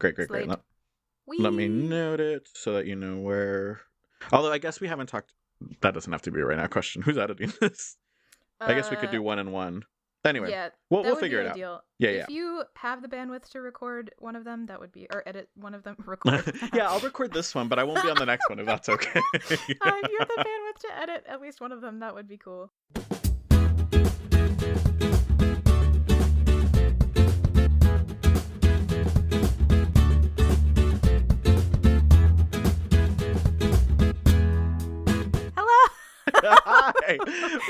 Great. Slate. Let me Wee. note it so that you know where. Although I guess we haven't talked. That doesn't have to be right now. Question: Who's editing this? I guess we could do one and one. Anyway, Yeah, we'll that would figure be it ideal. out. Yeah. If you have the bandwidth to record one of them, that would be, or edit one of them, record. Yeah, I'll record this one, but I won't be on the next one if that's okay. If you have the bandwidth to edit at least one of them, that would be cool. Hi,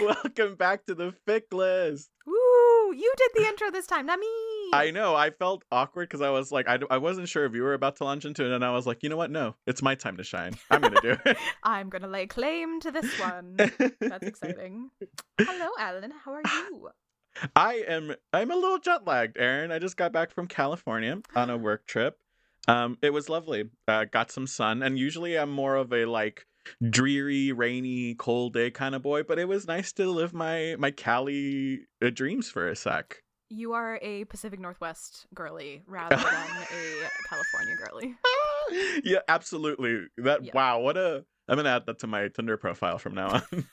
welcome back to the fic list. Woo! You did the intro this time, not me. I know. I felt awkward because I was like, I wasn't sure if you were about to launch into it, and I was like, you know what? No, it's my time to shine. I'm gonna do it. I'm gonna lay claim to this one. That's exciting. Hello, Alan. How are you? I'm a little jet lagged, Erin. I just got back from California on a work trip. It was lovely. Got some sun, and usually I'm more of a like dreary, rainy, cold day kind of boy, but it was nice to live my Cali dreams for a sec. You are a Pacific Northwest girly rather than a California girly. Yeah, absolutely. That Yeah. Wow, I'm gonna add that to my Tinder profile from now on.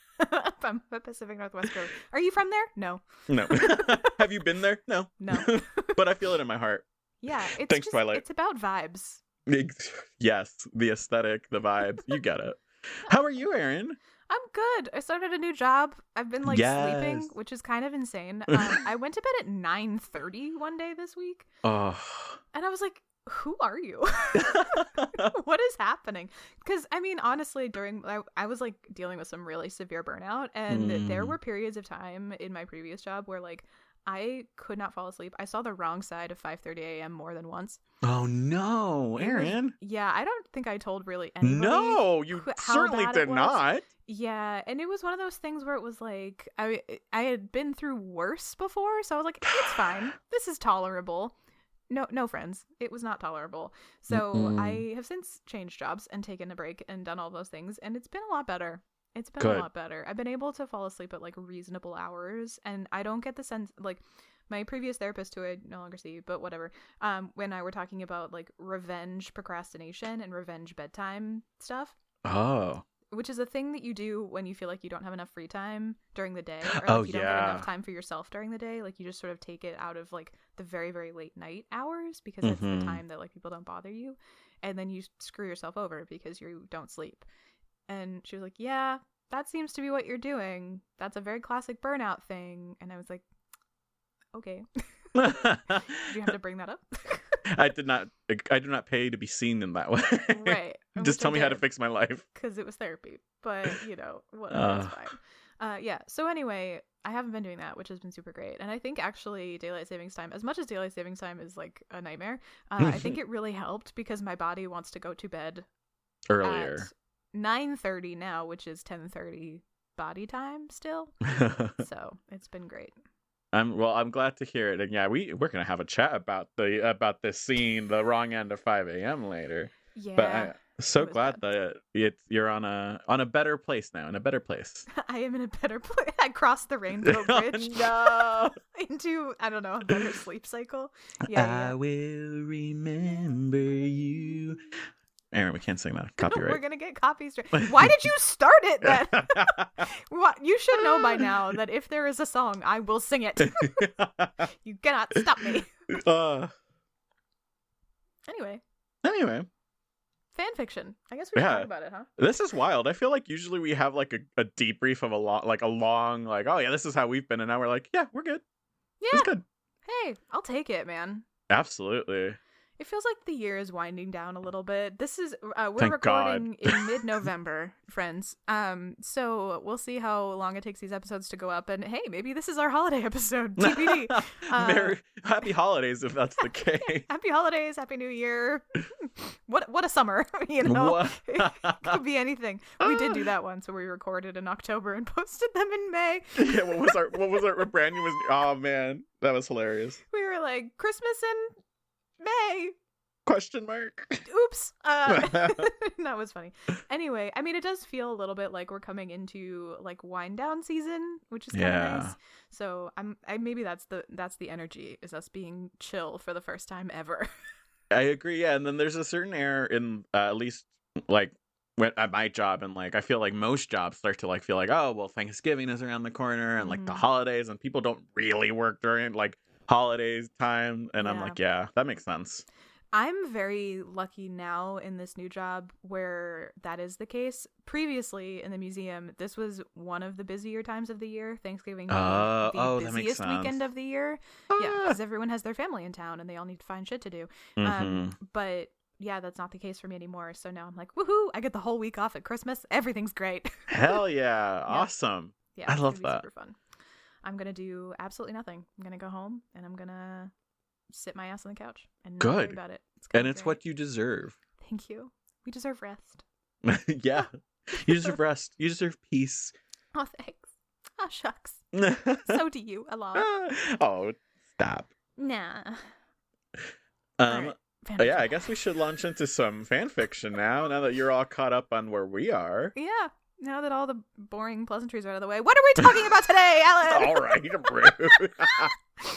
I'm a Pacific Northwest girly. Are you from there? No. No. Have you been there? No. No. But I feel it in my heart. Yeah, it's Thanks, just, Twilight. it's about vibes. Yes, the aesthetic, the vibes. You get it. How are you, Erin? I'm good. I started a new job. I've been like sleeping, which is kind of insane. I went to bed at 9:30 one day this week. Oh. And I was like, who are you? What is happening? Because I mean, honestly, I was like dealing with some really severe burnout, and there were periods of time in my previous job where like I could not fall asleep. I saw the wrong side of 5:30 a.m. more than once. Oh no, Erin. Yeah, I don't think I told really anybody. No, you certainly did not. Yeah, and it was one of those things where it was like I had been through worse before, so I was like, it's fine. This is tolerable. No, friends, it was not tolerable. So I have since changed jobs and taken a break and done all those things, and it's been a lot better. It's been a lot better. I've been able to fall asleep at like reasonable hours, and I don't get the sense like my previous therapist, who I no longer see, but whatever, when I were talking about like revenge procrastination and revenge bedtime stuff. Oh. Which is a thing that you do when you feel like you don't have enough free time during the day, or like you don't get enough time for yourself during the day. Like you just sort of take it out of like the very, very late night hours because it's the time that like people don't bother you, and then you screw yourself over because you don't sleep. And she was like, yeah, that seems to be what you're doing. That's a very classic burnout thing. And I was like, okay. Did you have to bring that up? I do not pay to be seen in that way. Right. Just tell me how to fix my life. Because it was therapy. But, you know, whatever, it's fine. Yeah. So anyway, I haven't been doing that, which has been super great. And I think actually daylight savings time, as much as daylight savings time is like a nightmare, I think it really helped because my body wants to go to bed earlier. At 9:30 now, which is 10:30 body time still. So it's been great. I'm glad to hear it, and yeah, we're gonna have a chat about this scene, the wrong end of 5 a.m. later. Yeah, but I'm so glad that you're on a better place now, in a better place. I am in a better place. I crossed the rainbow bridge. No, into I don't know, a better sleep cycle. I will remember you. Erin, we can't sing that. Copyright. We're gonna get copy straight. Why did you start it then? What? You should know by now that if there is a song, I will sing it. You cannot stop me. Anyway. Fan fiction. I guess we should talk about it, huh? This is wild. I feel like usually we have like a debrief of a long like, oh yeah, this is how we've been, and now we're like, yeah, we're good. Yeah. It's good. Hey, I'll take it, man. Absolutely. It feels like the year is winding down a little bit. This is we're Thank recording God. in mid-November, friends. So we'll see how long it takes these episodes to go up. And hey, maybe this is our holiday episode. TBD. Happy holidays if that's the case. Happy holidays, happy New Year. What a summer, you know. It could be anything. We did do that once where we recorded in October and posted them in May. Yeah, what was our brand new? Oh man, that was hilarious. We were like Christmas in May? Question mark. Oops. That was funny. Anyway, I mean, it does feel a little bit like we're coming into like wind down season, which is kind of nice. So maybe that's the energy, is us being chill for the first time ever. I agree. Yeah, and then there's a certain air in at least like at my job, and like I feel like most jobs start to like feel like, oh well, Thanksgiving is around the corner, and like the holidays, and people don't really work during like holidays time, and I'm like, yeah, that makes sense. I'm very lucky now in this new job where that is the case. Previously in the museum, this was one of the busier times of the year. Thanksgiving being the busiest weekend of the year. Yeah, because everyone has their family in town and they all need to find shit to do. But yeah, that's not the case for me anymore. So now I'm like, woohoo! I get the whole week off at Christmas. Everything's great. Hell yeah. Awesome. Yeah, I love that. Super fun. I'm gonna do absolutely nothing. I'm gonna go home and I'm gonna sit my ass on the couch and not worry about it. It's what you deserve. Thank you. We deserve rest. Yeah. You deserve rest. You deserve peace. Oh, thanks. Oh, shucks. So do you, a lot. Oh, stop. Nah. Right. Yeah, I guess we should launch into some fan fiction now that you're all caught up on where we are. Yeah. Now that all the boring pleasantries are out of the way, what are we talking about today, Alan? All right, rude.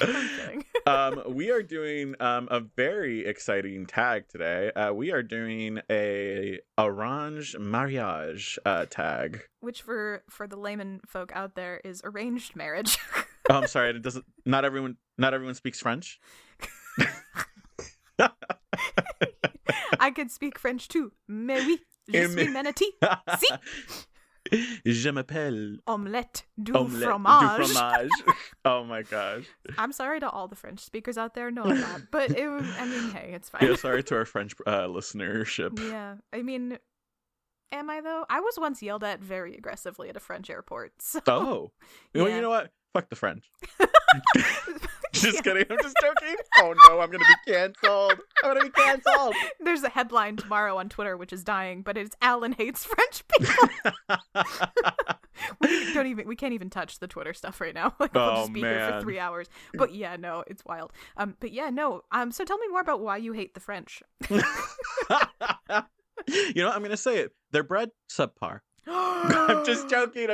I'm kidding. We are doing a very exciting tag today. We are doing a arranged mariage tag, which for the layman folk out there is arranged marriage. Oh, I'm sorry. It doesn't. Not everyone speaks French. I could speak French too. Mais oui, je suis manatee. Si. Je m'appelle Omelette du fromage. Oh my gosh. I'm sorry to all the French speakers out there. No, I'm not. But I mean, hey, it's fine. Yeah, sorry to our French listenership. Yeah, I mean, am I though? I was once yelled at very aggressively at a French airport. So. Oh, well, you know what? Fuck the French. Just kidding. I'm just joking. Oh no, I'm gonna be canceled. There's a headline tomorrow on Twitter which is dying, but it's Alan hates French people. We can't even touch the Twitter stuff right now. Like, we'll just be here for 3 hours. But yeah, no, it's wild. But yeah, no. So tell me more about why you hate the French. You know, I'm gonna say it. Their bread subpar. I'm just joking.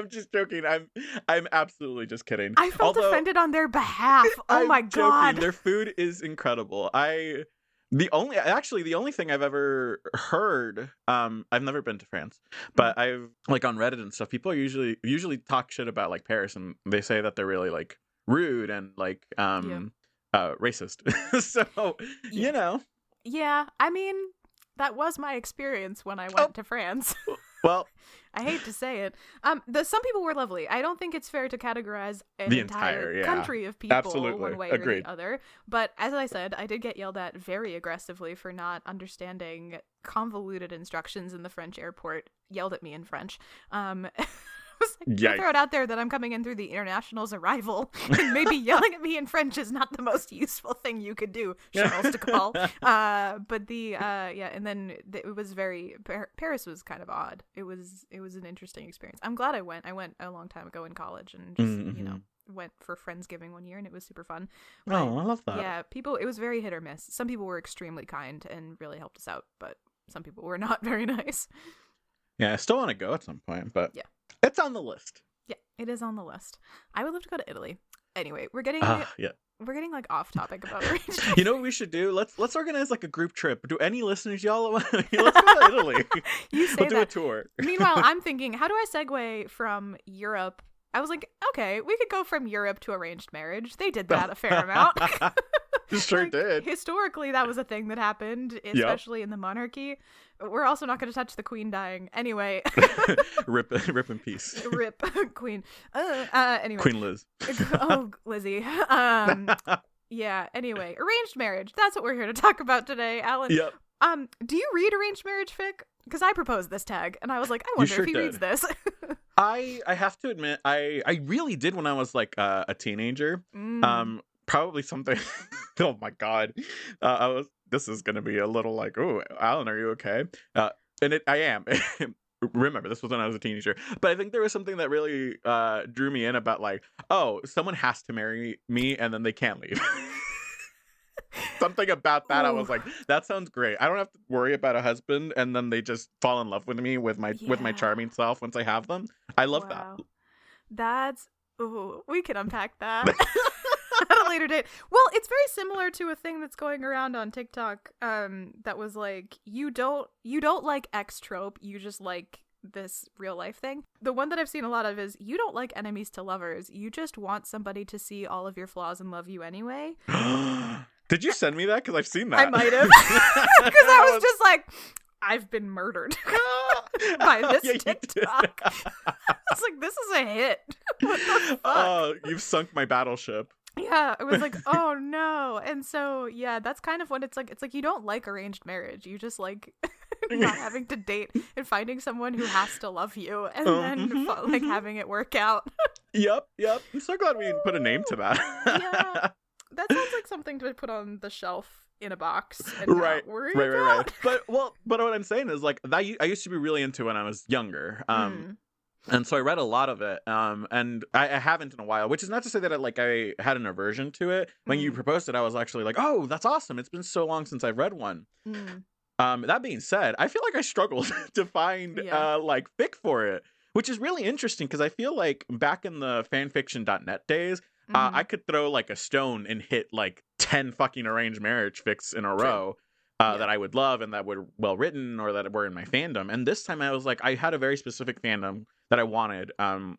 I'm absolutely just kidding. I felt offended on their behalf. Oh my god. Their food is incredible. The only thing I've ever heard, I've never been to France, but I've like on Reddit and stuff, people usually talk shit about like Paris, and they say that they're really like rude and like racist. So, you know. Yeah, I mean, that was my experience when I went to France. Well, I hate to say it. Some people were lovely. I don't think it's fair to categorize the entire country of people one way or the other. But as I said, I did get yelled at very aggressively for not understanding convoluted instructions in the French airport. Yelled at me in French. I was like, throw it out there that I'm coming in through the international's arrival, and maybe yelling at me in French is not the most useful thing you could do, Charles de Gaulle. But and then it was Paris was kind of odd. It was an interesting experience. I'm glad I went. I went a long time ago in college, and just went for Friendsgiving one year, and it was super fun. But, I love that. Yeah, it was very hit or miss. Some people were extremely kind and really helped us out, but some people were not very nice. Yeah, I still want to go at some point, but it's on the list. Yeah, it is on the list. I would love to go to Italy. Anyway, we're getting like off topic about arranged. You know what we should do? Let's organize like a group trip. Do any listeners y'all want? Let's go to Italy. We'll do a tour. Meanwhile, I'm thinking, how do I segue from Europe? I was like, okay, we could go from Europe to arranged marriage. They did that a fair amount. Sure did. Historically, that was a thing that happened, especially in the monarchy. We're also not going to touch the queen dying. Anyway. Rip in peace. Rip Queen. Anyway. Queen Liz. Oh, Lizzie. Yeah, anyway. Arranged marriage. That's what we're here to talk about today, Alan. Yep. Do you read arranged marriage fic? Because I proposed this tag, and I was like, I wonder if he reads this. I have to admit, I really did when I was like a teenager. Probably something. Oh my god, this is gonna be a little like, oh, Alan, are you okay? And I am. Remember, this was when I was a teenager, but I think there was something that really drew me in about like, oh, someone has to marry me and then they can't leave. Something about that. Ooh. I was like, that sounds great. I don't have to worry about a husband and then they just fall in love with me with my charming self once I have them. I love that. That's we can unpack that. At a a later date. Well, it's very similar to a thing that's going around on TikTok. That was like, you don't like X trope. You just like this real life thing. The one that I've seen a lot of is, you don't like enemies to lovers. You just want somebody to see all of your flaws and love you anyway. Did you send me that? Because I've seen that. I might have. Because I was just like, I've been murdered by this TikTok. I was like, this is a hit. What the fuck? Oh, you've sunk my battleship. Yeah, it was like, oh no. And so, yeah, that's kind of what it's like. It's like, you don't like arranged marriage. You just like not having to date and finding someone who has to love you and then like having it work out. Yep. I'm so glad we put a name to that. Yeah. That sounds like something to put on the shelf in a box and not worry about. Right. But what I'm saying is, like, that I used to be really into when I was younger. And so I read a lot of it, and I haven't in a while, which is not to say that I had an aversion to it. When you proposed it, I was actually like, oh, that's awesome. It's been so long since I've read one. That being said, I feel like I struggled to find fic for it, which is really interesting because I feel like back in the fanfiction.net days, I could throw like a stone and hit like 10 fucking arranged marriage fics in a row. That I would love and that were well written or that were in my fandom. And this time I was like, I had a very specific fandom that I wanted. And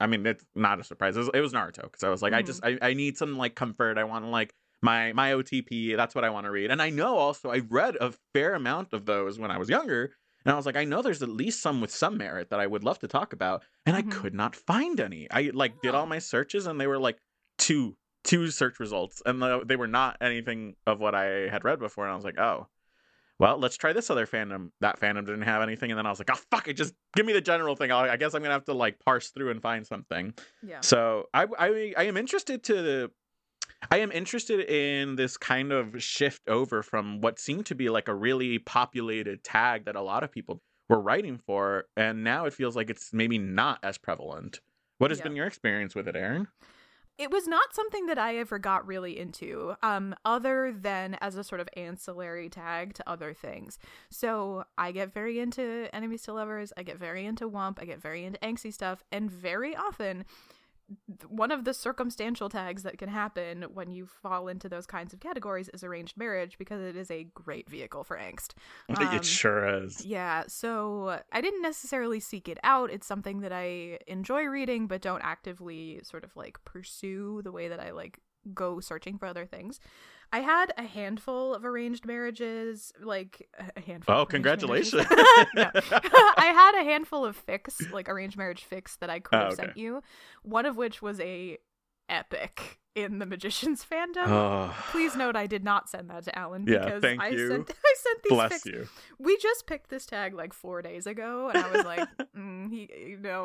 I mean, it's not a surprise. It was Naruto, because I was like, I need some like comfort. I want like my OTP. That's what I want to read. And I know also I read a fair amount of those when I was younger. And I was like, I know there's at least some with some merit that I would love to talk about. And I could not find any. I did all my searches and they were like two search results, and they were not anything of what I had read before. And I was like, oh, well, let's try this other fandom. That fandom didn't have anything. And then I was like, oh, fuck it, just give me the general thing. I guess I'm gonna have to like parse through and find something. Yeah. So I am interested in this kind of shift over from what seemed to be like a really populated tag that a lot of people were writing for, and now it feels like it's maybe not as prevalent. What has been your experience with it, Erin? It was not something that I ever got really into, other than as a sort of ancillary tag to other things. So I get very into enemies to lovers, I get very into wump, I get very into angsty stuff, and very often one of the circumstantial tags that can happen when you fall into those kinds of categories is arranged marriage, because it is a great vehicle for angst. It sure is. Yeah, so I didn't necessarily seek it out. It's something that I enjoy reading, but don't actively sort of like pursue the way that I like go searching for other things. I had a handful of arranged marriages, like a handful. Oh, congratulations. I had a handful of fics, like arranged marriage fics, that I could have sent you. One of which was a epic in the Magicians fandom. Please note I did not send that to Alan, because I sent these fics. You. We just picked this tag like 4 days ago, and I was like,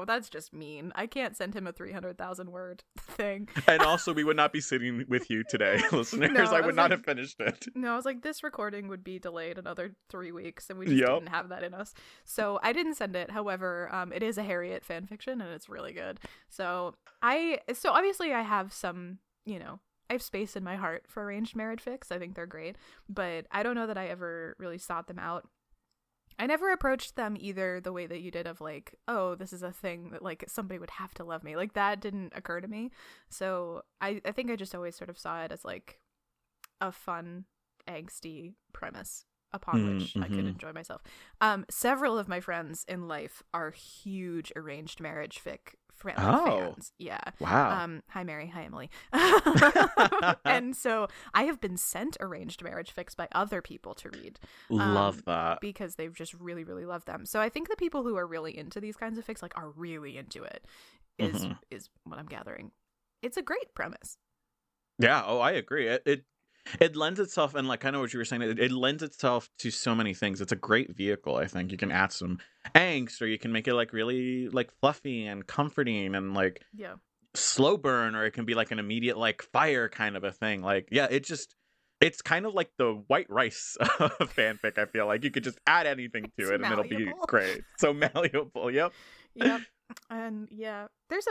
that's just mean. I can't send him a 300,000 word thing. And also, we would not be sitting with you today, listeners. No, I would not have finished it. No, I was like, this recording would be delayed another 3 weeks, and we just didn't have that in us. So I didn't send it. However, it is a Harriet fanfiction, and it's really good. So obviously I have some, I have space in my heart for arranged marriage fics. I think they're great, but I don't know that I ever really sought them out. I never approached them either the way that you did, of like, oh, this is a thing that like somebody would have to love me. Like, that didn't occur to me. So I think I just always sort of saw it as like a fun, angsty premise upon which I could enjoy myself. Several of my friends in life are huge arranged marriage fic fans. Yeah. Wow. Hi Mary, hi Emily. And so I have been sent arranged marriage fics by other people to read. Love that. Because they've just really, really loved them. So I think the people who are really into these kinds of fics, like, are really into it, is what I'm gathering. It's a great premise. Yeah, I agree. It lends itself, and like kind of what you were saying, it lends itself to so many things. It's a great vehicle. I think you can add some angst, or you can make it like really like fluffy and comforting and like slow burn, or it can be like an immediate like fire kind of a thing. Like, yeah, it's kind of like the white rice of fanfic. I feel like you could just add anything to it and it'll be great. So malleable. Yep. And yeah, there's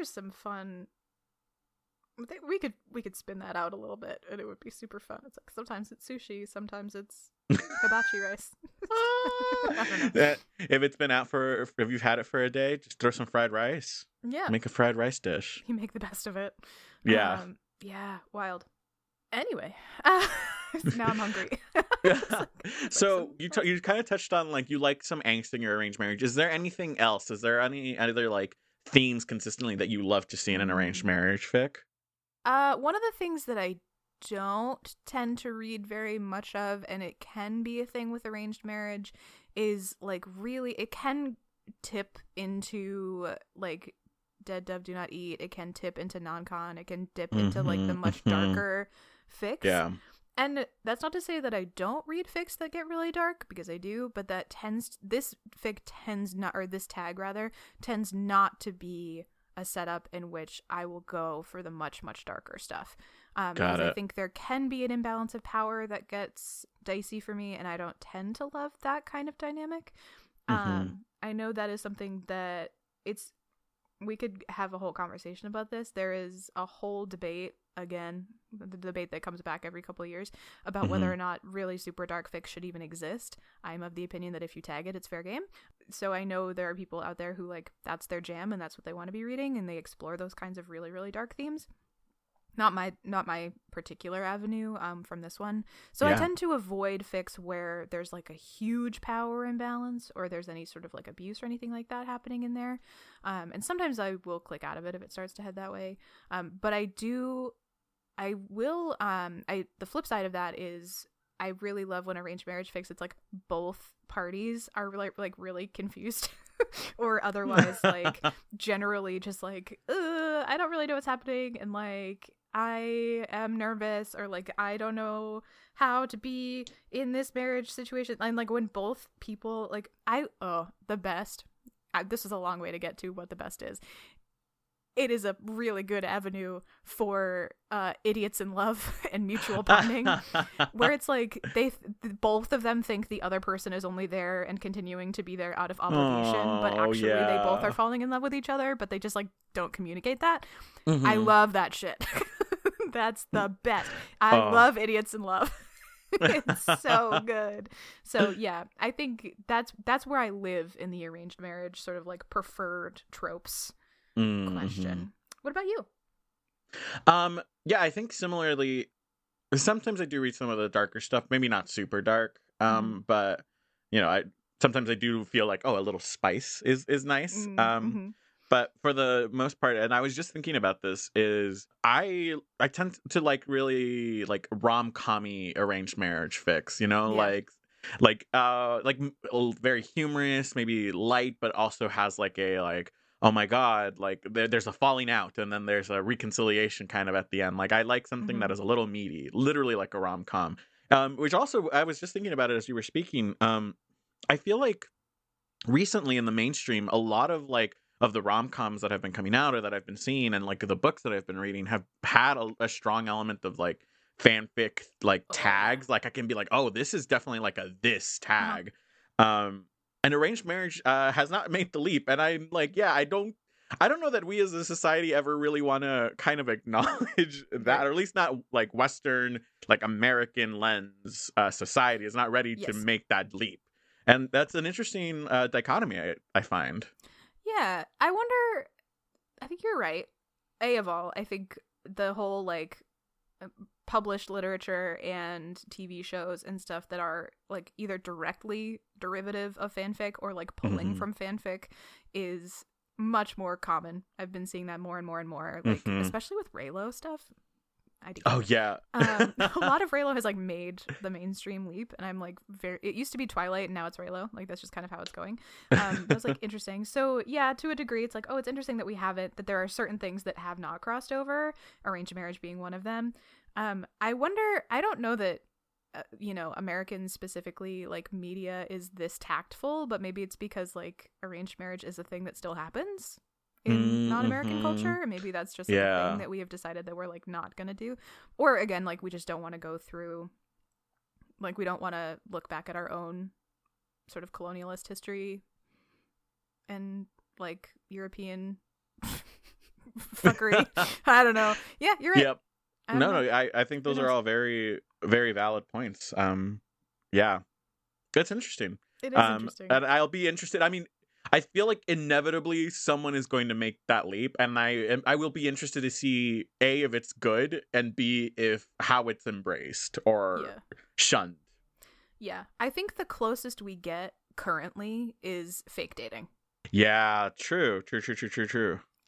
some fun. We could spin that out a little bit, and it would be super fun. It's like sometimes it's sushi, sometimes it's hibachi rice. I don't know. If you've had it for a day, just throw some fried rice. Yeah, make a fried rice dish. You make the best of it. Yeah. Yeah, wild. Anyway, now I'm hungry. So you kind of touched on like you like some angst in your arranged marriage. Is there anything else? Is there any other like themes consistently that you love to see in an arranged marriage fic? One of the things that I don't tend to read very much of, and it can be a thing with arranged marriage, is like really it can tip into like Dead Dove Do Not Eat. It can tip into non-con. It can dip into like the much darker fics. Yeah. And that's not to say that I don't read fics that get really dark, because I do, but this fic tends not, or this tag rather, tends not to be a setup in which I will go for the much, much darker stuff. Because I think there can be an imbalance of power that gets dicey for me, and I don't tend to love that kind of dynamic. I know that is something that we could have a whole conversation about this. There is a whole debate, again, the debate that comes back every couple of years, about whether or not really super dark fics should even exist. I'm of the opinion that if you tag it, it's fair game. So I know there are people out there who like that's their jam and that's what they want to be reading, and they explore those kinds of really, really dark themes. Not my particular avenue from this one. So I tend to avoid fics where there's like a huge power imbalance or there's any sort of like abuse or anything like that happening in there. And sometimes I will click out of it if it starts to head that way. But the flip side of that is I really love when arranged marriage fics, it's like both parties are like really confused or otherwise like generally just like, I don't really know what's happening, and like I am nervous, or like I don't know how to be in this marriage situation. And like when both people like the best, this is a long way to get to what the best is. It is a really good avenue for idiots in love and mutual bonding, where it's like both of them think the other person is only there and continuing to be there out of obligation, but actually they both are falling in love with each other, but they just like don't communicate that. I love that shit. That's the best. I love idiots in love. It's so good. So yeah, I think that's where I live in the arranged marriage sort of like preferred tropes question. What about you? Yeah, I think similarly, sometimes I do read some of the darker stuff, maybe not super dark, but you know, sometimes I do feel like a little spice is nice. But for the most part, and I was just thinking about this, is I tend to like really like rom-com-y arranged marriage fics, you know, like very humorous, maybe light, but also has like a like, oh my god, like there's a falling out and then there's a reconciliation kind of at the end. Like I like something that is a little meaty, literally like a rom-com. Which also, I was just thinking about it as you were speaking. I feel like recently in the mainstream, a lot of like of the rom-coms that have been coming out or that I've been seeing, and like the books that I've been reading, have had a strong element of like fanfic like tags. Like I can be like, oh, this is definitely like a this tag. And arranged marriage has not made the leap, and I'm like, yeah, I don't know that we as a society ever really want to kind of acknowledge that, or at least not like Western, like American lens society is not ready to make that leap. And that's an interesting dichotomy, I find. Yeah, I wonder, I think you're right. Of all, I think the whole like published literature and TV shows and stuff that are like either directly derivative of fanfic or like pulling from fanfic is much more common. I've been seeing that more and more and more, like especially with Raylo stuff. Oh yeah. A lot of Raylo has like made the mainstream leap, and I'm like it used to be Twilight and now it's Raylo. Like that's just kind of how it's going. That was like interesting. So yeah, to a degree it's like, it's interesting that we haven't, that there are certain things that have not crossed over, arranged marriage being one of them. I wonder, I don't know that Americans specifically, like media is this tactful, but maybe it's because like arranged marriage is a thing that still happens in non-American culture, and maybe that's just like a thing that we have decided that we're like not gonna do, or again, like we just don't want to go through, like we don't want to look back at our own sort of colonialist history and like European fuckery. I don't know. Yeah, you're right. Yep. I think those are all very, very valid points. Yeah, that's interesting. It is interesting. And I'll be interested. I mean, I feel like inevitably someone is going to make that leap, and I will be interested to see A, if it's good, and B, if how it's embraced or shunned. Yeah, I think the closest we get currently is fake dating. Yeah, true.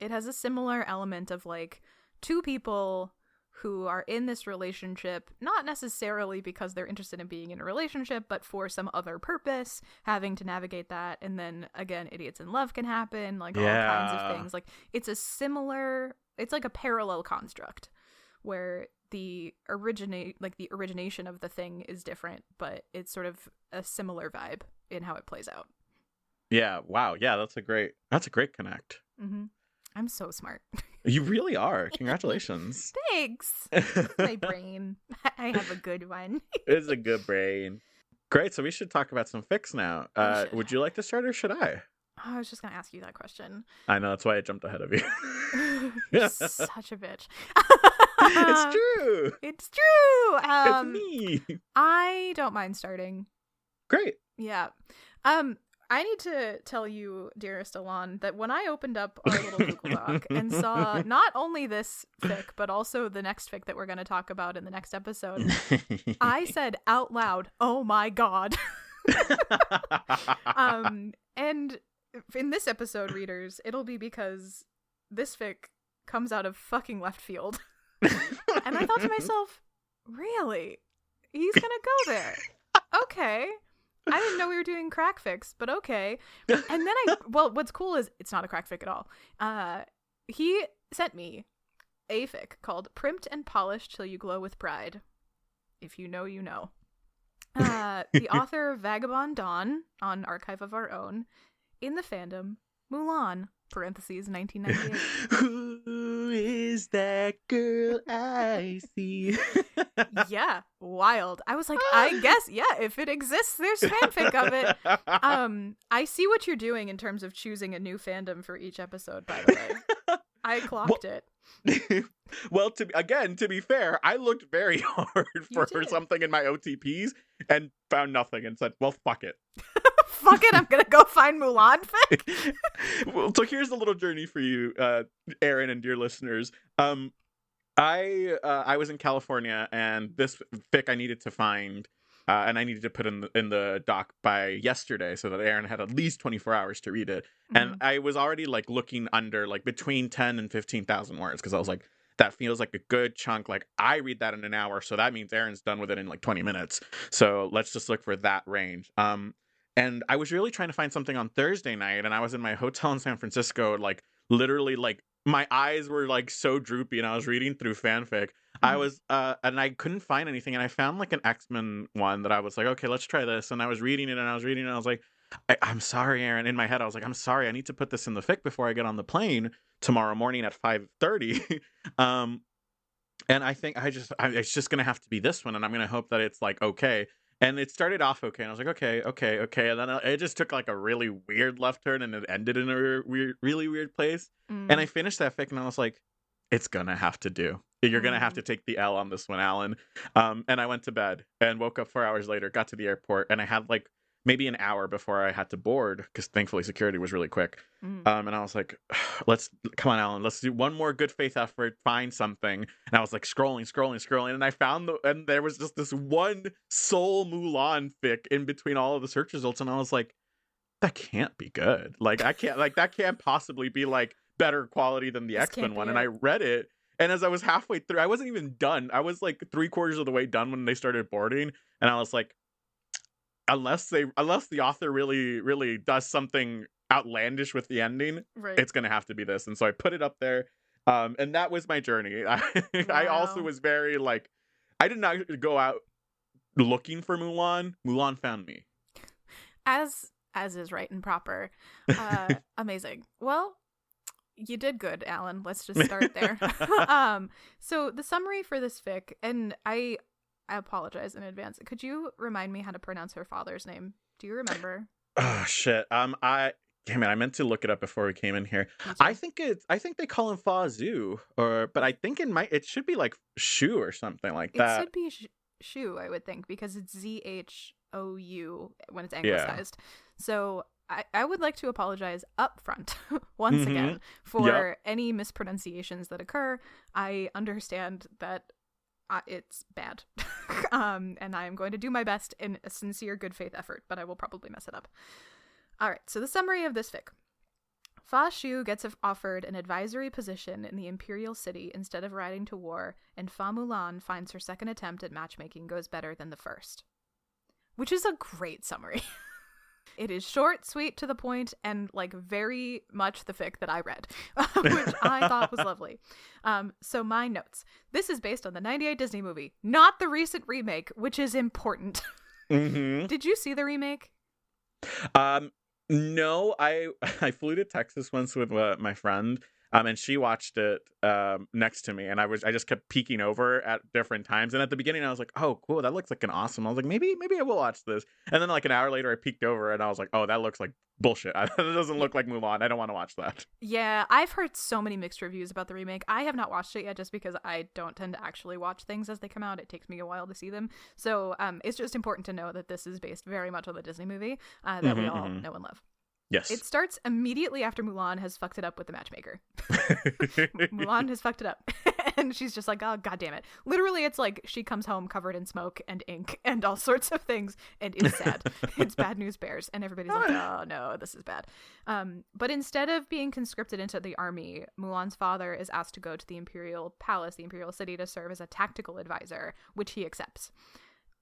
It has a similar element of like two people who are in this relationship, not necessarily because they're interested in being in a relationship, but for some other purpose, having to navigate that. And then again, idiots in love can happen, like all kinds of things. Like it's like a parallel construct where the origination of the thing is different, but it's sort of a similar vibe in how it plays out. Yeah, wow. Yeah, that's a great connect. Mm-hmm. I'm so smart. You really are. Congratulations. Thanks. My brain. I have a good one. It's a good brain. Great. So we should talk about some fics now. Would you like to start or should I? Oh, I was just going to ask you that question. I know. That's why I jumped ahead of you. You're such a bitch. It's true. It's true. It's me. I don't mind starting. Great. Yeah. I need to tell you, dearest Alon, that when I opened up our little Google Doc and saw not only this fic, but also the next fic that we're going to talk about in the next episode, I said out loud, "Oh my god." And in this episode, readers, it'll be because this fic comes out of fucking left field. And I thought to myself, really? He's going to go there. Okay. I didn't know we were doing crack fics, but okay. And then what's cool is it's not a crack fic at all. He sent me a fic called Primped and Polished Till You Glow with Pride. If you know, you know. The author of Vagabond Dawn on Archive of Our Own. In the fandom, Mulan, parentheses, 1998. Who is that girl I see? Yeah, wild. I was like, I guess, yeah, if it exists, there's fanfic of it. I see what you're doing in terms of choosing a new fandom for each episode, by the way. I clocked it. Well, to be fair, I looked very hard for something in my OTPs and found nothing and said, well, fuck it. Fuck it, I'm gonna go find Mulan fic. Well, so here's a little journey for you, Aaron and dear listeners. I was in California, and this fic I needed to find, and I needed to put in the doc by yesterday, so that Aaron had at least 24 hours to read it. Mm-hmm. And I was already like looking under like between 10 and 15,000 words because I was like, that feels like a good chunk. Like I read that in an hour, so that means Aaron's done with it in like 20 minutes. So let's just look for that range. And I was really trying to find something on Thursday night, and I was in my hotel in San Francisco, like literally like my eyes were like so droopy, and I was reading through fanfic. I was and I couldn't find anything, and I found like an X-Men one that I was like, okay, let's try this. And I was reading it, and I was like, I'm sorry, Aaron. In my head, I was like, I'm sorry, I need to put this in the fic before I get on the plane tomorrow morning at 5:30. And I think it's just gonna have to be this one, and I'm gonna hope that it's like okay. And it started off okay, and I was like, okay. And then it just took like a really weird left turn, and it ended in a really weird place. And I finished that fic, and I was like, it's gonna have to do. You're gonna have to take the L on this one, Alan. And I went to bed and woke up 4 hours later, got to the airport, and I had like maybe an hour before I had to board, because thankfully security was really quick. And I was like, come on, Alan, let's do one more good faith effort, find something. And I was like scrolling, and I found and there was just this one sole Mulan fic in between all of the search results, and I was like, that can't be good. Like that can't possibly be like better quality than the X-Men one. And I read it, and as I was halfway through, I wasn't even done. I was like 3/4 of the way done when they started boarding, and I was like, unless the author really does something outlandish with the ending, right, it's gonna have to be this. And so I put it up there, and that was my journey. I also was very like, I did not go out looking for Mulan. Mulan found me, as is right and proper. Amazing. Well, you did good, Alan. Let's just start there. So the summary for this fic, and I apologize in advance. Could you remind me how to pronounce her father's name? Do you remember? Oh shit. I meant to look it up before we came in here. I think they call him Fazu, but I think it should be like Shu or something like that. It should be Shu, I would think, because it's ZHOU when it's anglicized. Yeah. So I would like to apologize up front once again for any mispronunciations that occur. I understand that it's bad. And I am going to do my best in a sincere good faith effort, but I will probably mess it up. All right, so the summary of this fic. Fa Shu gets offered an advisory position in the Imperial City instead of riding to war, and Fa Mulan finds her second attempt at matchmaking goes better than the first. Which is a great summary. It is short, sweet, to the point, and like very much the fic that I read, which I thought was lovely. So my notes. This is based on the 98 Disney movie, not the recent remake, which is important. Did you see the remake? No, I flew to Texas once with my friend, and she watched it next to me, and I just kept peeking over at different times. And at the beginning, I was like, "Oh, cool, that looks like an awesome." I was like, "Maybe I will watch this." And then like an hour later, I peeked over, and I was like, "Oh, that looks like bullshit. That doesn't look like Mulan. I don't want to watch that." Yeah, I've heard so many mixed reviews about the remake. I have not watched it yet, just because I don't tend to actually watch things as they come out. It takes me a while to see them. So it's just important to know that this is based very much on the Disney movie that we all know and love. Yes. It starts immediately after Mulan has fucked it up with the matchmaker. Mulan has fucked it up. And she's just like, oh, God damn it. Literally, it's like she comes home covered in smoke and ink and all sorts of things and is sad. It's Bad News Bears. And everybody's like, oh, no, this is bad. But instead of being conscripted into the army, Mulan's father is asked to go to the Imperial Palace, the Imperial City, to serve as a tactical advisor, which he accepts.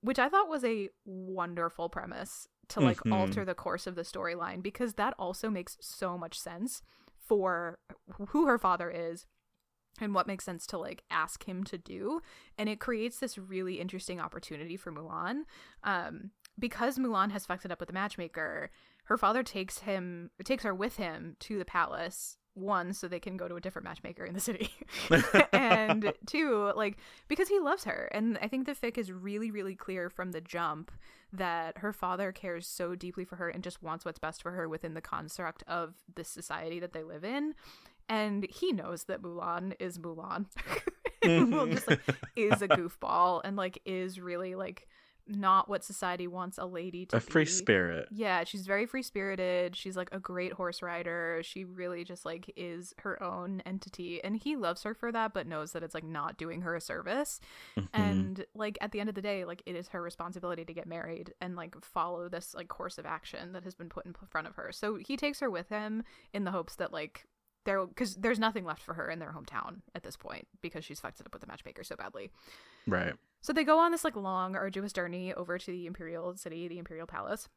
Which I thought was a wonderful premise to like alter the course of the storyline, because that also makes so much sense for who her father is and what makes sense to like ask him to do. And it creates this really interesting opportunity for Mulan. Because Mulan has fucked it up with the matchmaker, her father takes her with him to the palace. One, so they can go to a different matchmaker in the city. And two, like, because he loves her. And I think the fic is really, really clear from the jump that her father cares so deeply for her and just wants what's best for her within the construct of the society that they live in. And he knows that Mulan is Mulan. And Mulan just like is a goofball and like is really like not what society wants a lady to be. A free spirit. Yeah, she's very free spirited. She's like a great horse rider. She really just like is her own entity, and he loves her for that, but knows that it's like not doing her a service. And like at the end of the day, like it is her responsibility to get married and like follow this like course of action that has been put in front of her. So he takes her with him in the hopes that like because there's nothing left for her in their hometown at this point because she's fucked it up with the matchmaker so badly. Right. So they go on this like long, arduous journey over to the Imperial City, the Imperial Palace,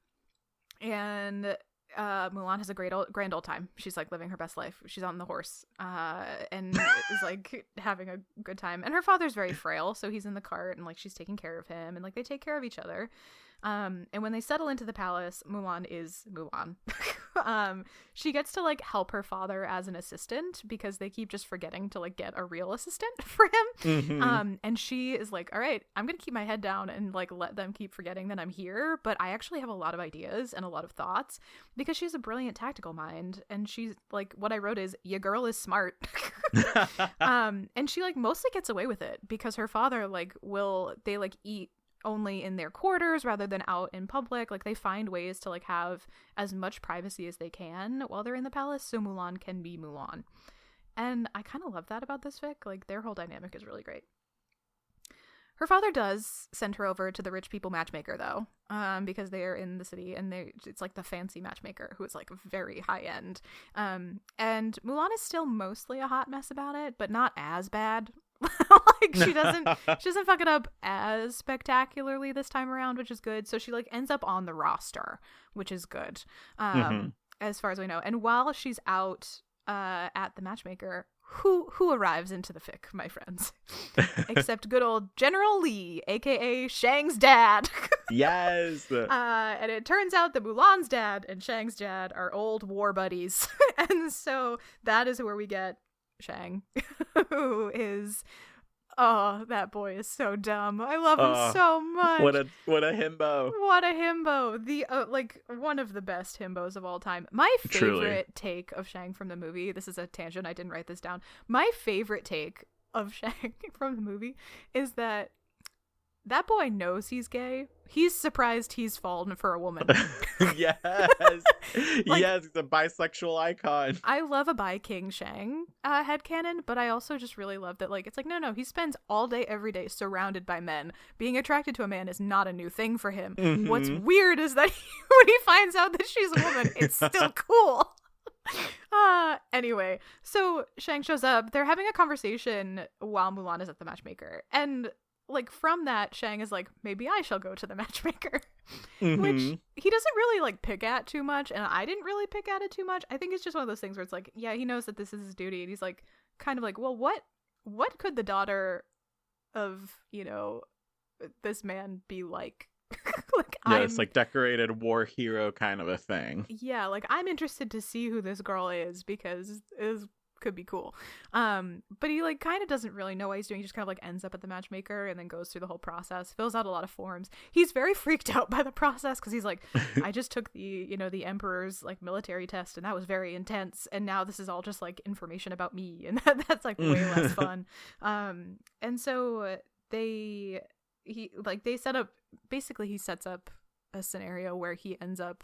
and Mulan has a grand old time. She's like living her best life. She's on the horse, and is like having a good time. And her father's very frail, so he's in the cart, and like she's taking care of him, and like they take care of each other. And when they settle into the palace, Mulan is Mulan. She gets to like help her father as an assistant because they keep just forgetting to like get a real assistant for him. And she is like, all right, I'm gonna keep my head down and like let them keep forgetting that I'm here, but I actually have a lot of ideas and a lot of thoughts because she's a brilliant tactical mind. And she's like, what I wrote is, your girl is smart. And she like mostly gets away with it because her father like they like eat only in their quarters rather than out in public. Like they find ways to like have as much privacy as they can while they're in the palace so Mulan can be Mulan. And I kind of love that about this fic. Like their whole dynamic is really great. Her father does send her over to the rich people matchmaker though, because they are in the city and it's like the fancy matchmaker who is like very high end. And Mulan is still mostly a hot mess about it, but not as bad. Like she doesn't fuck it up as spectacularly this time around, which is good. So she like ends up on the roster, which is good, as far as we know. And while she's out at the matchmaker, who arrives into the fic, my friends, except good old General Lee, aka Shang's dad. Yes. And it turns out that Mulan's dad and Shang's dad are old war buddies. And so that is where we get Shang, who is, oh, that boy is so dumb. I love him so much. What a himbo. What a himbo. The like one of the best himbos of all time. My favorite take of Shang from the movie, this is a tangent, I didn't write this down. My favorite take of Shang from the movie is that that boy knows he's gay. He's surprised he's fallen for a woman. Yes. Like, yes, he's a bisexual icon. I love a bi king Shang headcanon, but I also just really love that, like, it's like, no, he spends all day, every day surrounded by men. Being attracted to a man is not a new thing for him. Mm-hmm. What's weird is that when he finds out that she's a woman, it's still cool. Anyway, so Shang shows up. They're having a conversation while Mulan is at the matchmaker. And, like, from that, Shang is like, maybe I shall go to the matchmaker. Mm-hmm. Which he doesn't really, like, pick at too much. And I didn't really pick at it too much. I think it's just one of those things where it's like, yeah, he knows that this is his duty. And he's like, kind of like, well, what could the daughter of, you know, this man be like? Like, yeah, it's like decorated war hero kind of a thing. Yeah, like, I'm interested to see who this girl is because it could be cool. But he, like, kind of doesn't really know what he's doing. He just kind of, like, ends up at the matchmaker and then goes through the whole process, fills out a lot of forms. He's very freaked out by the process because he's like, I just took the emperor's, like, military test and that was very intense, and now this is all just, like, information about me, and that's like way less fun. And so he sets up a scenario where he ends up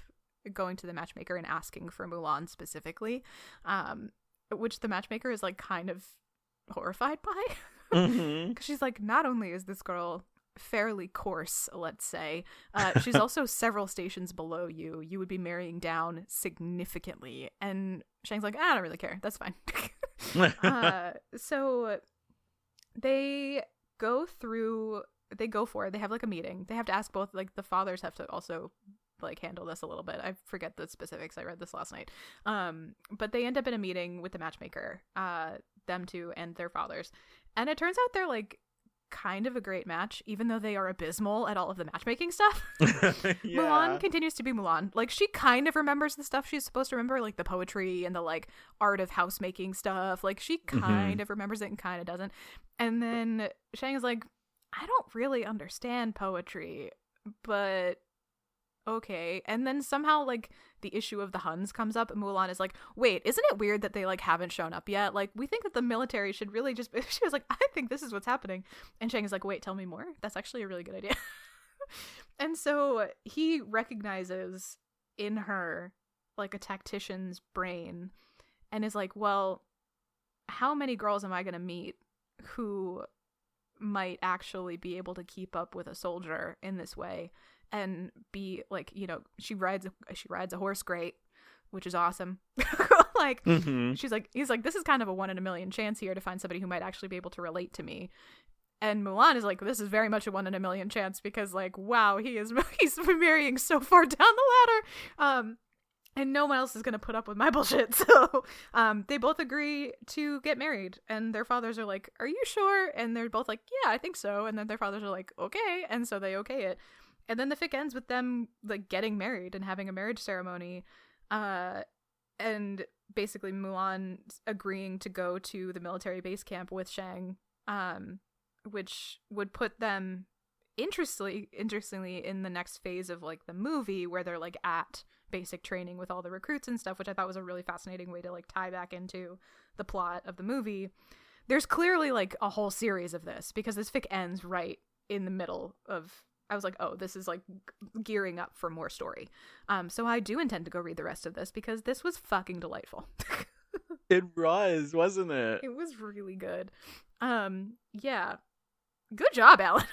going to the matchmaker and asking for Mulan specifically, which the matchmaker is, like, kind of horrified by. Because she's like, not only is this girl fairly coarse, let's say, she's also several stations below you. You would be marrying down significantly. And Shang's like, I don't really care. That's fine. So they go for it. They have, like, a meeting. They have to ask both, like, the fathers have to also, like, handle this a little bit. I forget the specifics. I read this last night. But they end up in a meeting with the matchmaker, them two and their fathers. And it turns out they're, like, kind of a great match, even though they are abysmal at all of the matchmaking stuff. Yeah. Mulan continues to be Mulan. Like, she kind of remembers the stuff she's supposed to remember, like the poetry and the, like, art of housemaking stuff. Like, she kind of remembers it and kind of doesn't. And then Shang is like, I don't really understand poetry, but okay. And then somehow, like, the issue of the Huns comes up, and Mulan is like, wait, isn't it weird that they, like, haven't shown up yet? Like, we think that the military should really just she was like, I think this is what's happening. And Shang is like, wait, tell me more. That's actually a really good idea. And so he recognizes in her, like, a tactician's brain and is like, well, how many girls am I gonna meet who might actually be able to keep up with a soldier in this way and be, like, you know, she rides a horse great, which is awesome. Like, he's like, this is kind of a 1 in a million chance here to find somebody who might actually be able to relate to me. And Mulan is like, this is very much a 1 in a million chance because, like, wow, he's marrying so far down the ladder. And no one else is going to put up with my bullshit. So they both agree to get married. And their fathers are like, are you sure? And they're both like, yeah, I think so. And then their fathers are like, okay. And so they okay it. And then the fic ends with them, like, getting married and having a marriage ceremony. And basically Mulan agreeing to go to the military base camp with Shang, which would put them interestingly in the next phase of, like, the movie where they're, like, at basic training with all the recruits and stuff, which I thought was a really fascinating way to, like, tie back into the plot of the movie. There's clearly, like, a whole series of this because this fic ends right in the middle of, I was like, oh, this is, like, gearing up for more story. So I do intend to go read the rest of this because this was fucking delightful. It was, wasn't it? It was really good. Yeah. Good job, Alan.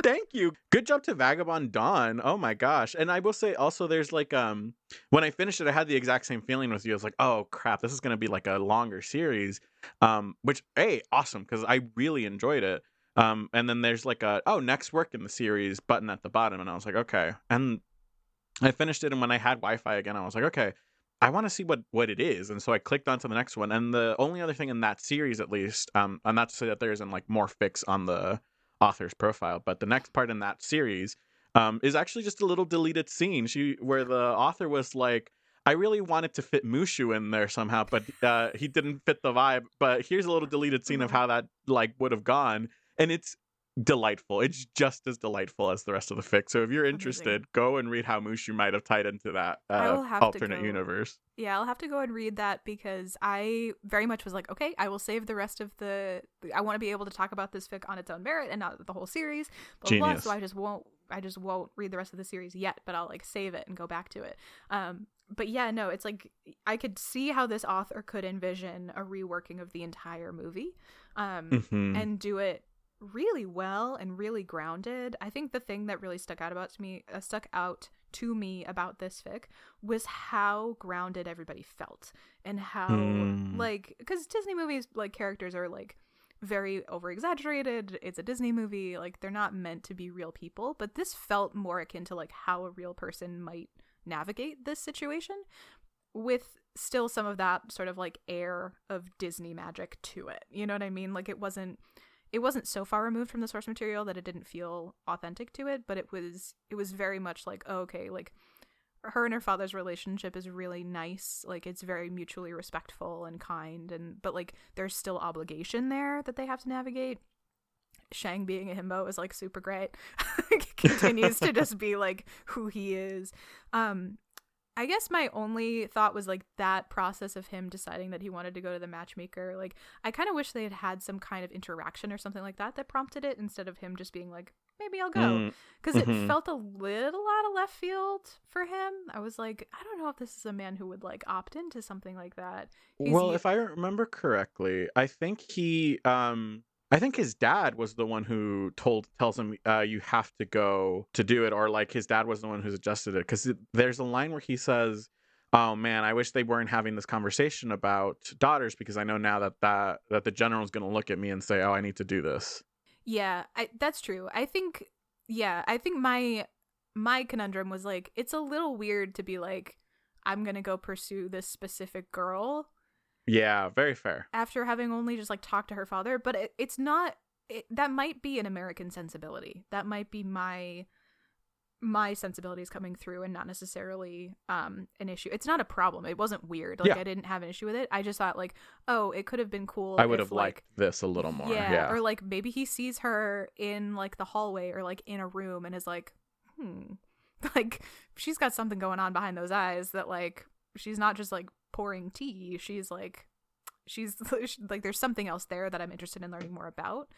Thank you. Good job to Vagabond Dawn. Oh my gosh. And I will say also there's, like, when I finished it, I had the exact same feeling with you. I was like, oh crap, this is going to be, like, a longer series. Which, hey, awesome, because I really enjoyed it. And then there's, like, next work in the series button at the bottom. And I was like, okay. And I finished it. And when I had Wi-Fi again, I was like, okay, I want to see what it is. And so I clicked onto the next one. And the only other thing in that series, at least, and not to say that there isn't, like, more fics on the author's profile, but the next part in that series is actually just a little deleted scene where the author was like, I really wanted to fit Mushu in there somehow, but he didn't fit the vibe. But here's a little deleted scene of how that, like, would have gone. And it's delightful. It's just as delightful as the rest of the fic. So if you're Amazing. interested, go and read how Mushu might have tied into that I will have to alternate go. universe. Yeah, I'll have to go and read that because I very much was like, okay, I will save the rest of the. I want to be able to talk about this fic on its own merit and not the whole series, blah blah blah. So Genius. I just won't. I just won't read the rest of the series yet, but I'll like save it and go back to it. But yeah, no, it's like I could see how this author could envision a reworking of the entire movie, Mm-hmm. and do it really well and really grounded. I think the thing that really stuck out to me about this fic was how grounded everybody felt and how like, because Disney movies, like, characters are like very over exaggerated. It's a Disney movie, like they're not meant to be real people, but this felt more akin to like how a real person might navigate this situation, with still some of that sort of like air of Disney magic to it. You know what I mean? Like it wasn't so far removed from the source material that it didn't feel authentic to it, but it was very much like, oh, okay, like her and her father's relationship is really nice, like it's very mutually respectful and kind, and but like there's still obligation there that they have to navigate. Shang being a himbo is like super great. Continues to just be like who he is. I guess my only thought was like that process of him deciding that he wanted to go to the matchmaker. Like, I kind of wish they had some kind of interaction or something like that prompted it, instead of him just being like, maybe I'll go. Because it Mm-hmm. felt a little out of left field for him. I was like, I don't know if this is a man who would like opt into something like that. Well, if I remember correctly, I think his dad was the one who tells him you have to go to do it, or like his dad was the one who's adjusted it, because there's a line where he says, "Oh man, I wish they weren't having this conversation about daughters, because I know now that the general's going to look at me and say, oh, I need to do this." Yeah, that's true. I think my conundrum was like, it's a little weird to be like, I'm gonna go pursue this specific girl Yeah, very fair. after having only just like talked to her father. But it's not. That might be an American sensibility. That might be my sensibilities coming through, and not necessarily an issue. It's not a problem. It wasn't weird. Like, Yeah, I didn't have an issue with it. I just thought like, oh, it could have been cool I would if have liked like, this a little more. yeah, Yeah. or like maybe he sees her in like the hallway or like in a room and is like, like she's got something going on behind those eyes, that like she's not just like pouring tea. She's like there's something else there that I'm interested in learning more about,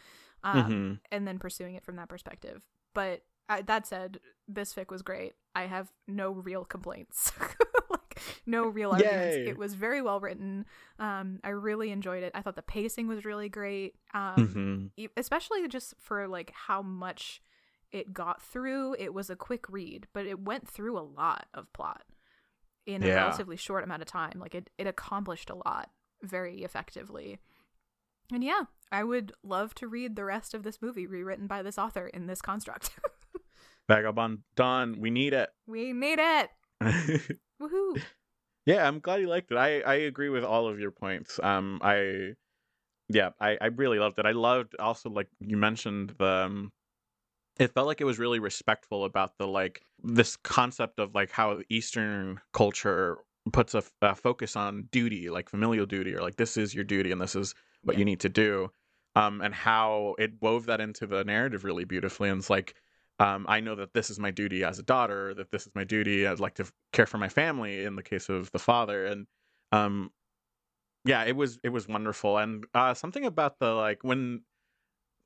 Mm-hmm. and then pursuing it from that perspective. But that said, this fic was great. I have no real complaints. Like, no real arguments. Yay. It was very well written. I really enjoyed it. I thought the pacing was really great, Mm-hmm. especially just for like how much it got through. It was a quick read, but it went through a lot of plot in a Yeah. relatively short amount of time. Like it accomplished a lot very effectively. And yeah, I would love to read the rest of this movie rewritten by this author in this construct. Vagabond Dawn, we need it. We need it. Woohoo. Yeah, I'm glad you liked it. I agree with all of your points. I really loved it. I loved also, like you mentioned, the it felt like it was really respectful about the like this concept of like how Eastern culture puts a focus on duty, like familial duty, or like this is your duty and this is what Yeah. you need to do, and how it wove that into the narrative really beautifully. And it's like, I know that this is my duty as a daughter, that this is my duty. I'd like to care for my family in the case of the father, and um, yeah, it was wonderful. And something about the like when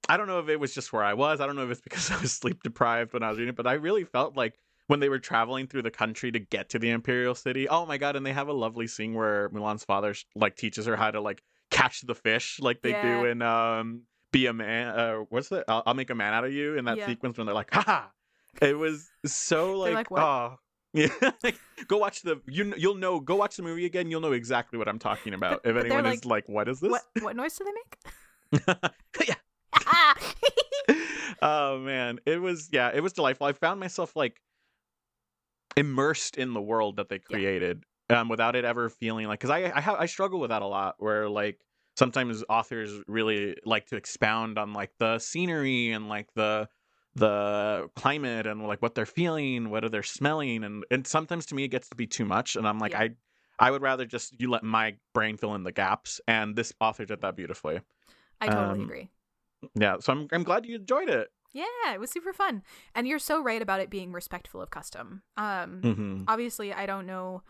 I don't know if it was just where I was. I don't know if it's because I was sleep deprived when I was reading it, but I really felt like when they were traveling through the country to get to the Imperial City. Oh my god! And they have a lovely scene where Mulan's father like teaches her how to like catch the fish, like they do Yeah. in Be a Man. What's that? I'll make a man out of you. In that Yeah. sequence when they're like, haha. It was so They're like, like, what? oh. Yeah, like, go watch you'll know. Go watch the movie again. You'll know exactly what I'm talking about. If but they're anyone is like, what is this? What noise do they make? Yeah. Oh man, it was delightful. I found myself like immersed in the world that they created, without it ever feeling like, because I struggle with that a lot, where like sometimes authors really like to expound on like the scenery and like the climate and like what they're feeling, what are they smelling, and sometimes to me it gets to be too much, and I'm like, Yeah. I would rather just you let my brain fill in the gaps, and this author did that beautifully. I totally agree. Yeah, so I'm glad you enjoyed it. Yeah, it was super fun. And you're so right about it being respectful of custom. Mm-hmm. Obviously, I don't know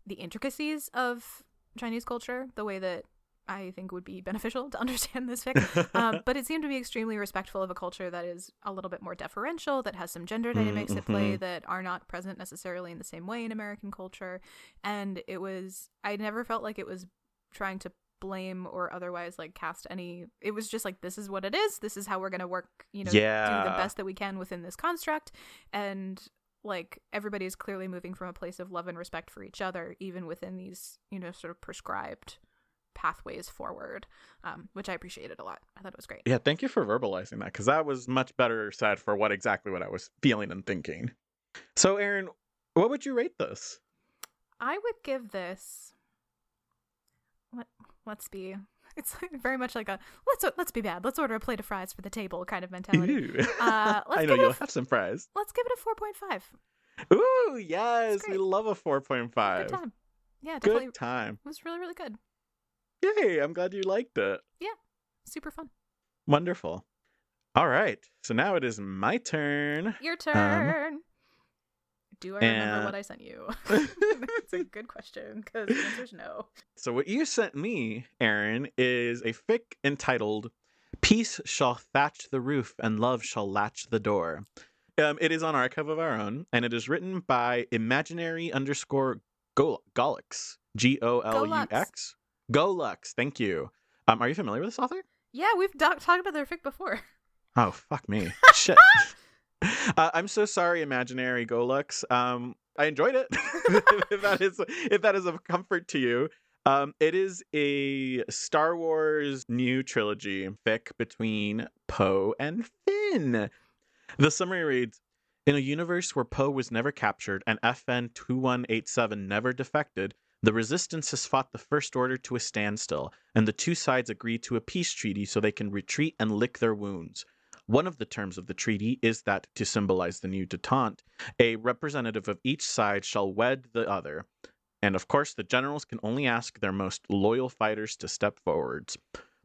the intricacies of Chinese culture the way that I think would be beneficial to understand this fic. But it seemed to be extremely respectful of a culture that is a little bit more deferential, that has some gender dynamics at play that are not present necessarily in the same way in American culture. And I never felt like it was trying to blame or otherwise like cast any. It was just like, this is what it is, this is how we're gonna work, do the best that we can within this construct. And like, everybody is clearly moving from a place of love and respect for each other, even within these sort of prescribed pathways forward, which I appreciated a lot. I thought it was great. Yeah, thank you for verbalizing that, because that was much better said for what I was feeling and thinking. So Aaron, what would you rate this? I would give this, let's be, it's very much like a let's be bad, let's order a plate of fries for the table kind of mentality. I know you'll have some fries. Let's give it a 4.5. Ooh, yes, we love a 4.5. Good time. Yeah, definitely. Good time. It was really, really good. Yay, I'm glad you liked it. Yeah, super fun. Wonderful. All right, so now it is my turn. Your turn. Do I remember what I sent you? It's a good question, because the answer is no. So what you sent me, Aaron, is a fic entitled "Peace Shall Thatch the Roof and Love Shall Latch the Door." It is on Archive of Our Own, and it is written by imaginary_Golux, Golux. Golux, thank you. Are you familiar with this author? Yeah, we've talked about their fic before. Oh, fuck me. Shit. I'm so sorry, imaginary Golux. I enjoyed it. if that is of comfort to you. It is a Star Wars new trilogy fic between Poe and Finn. The summary reads: in a universe where Poe was never captured and FN-2187 never defected, the Resistance has fought the First Order to a standstill, and the two sides agree to a peace treaty so they can retreat and lick their wounds. One of the terms of the treaty is that, to symbolize the new detente, a representative of each side shall wed the other. And of course, the generals can only ask their most loyal fighters to step forwards.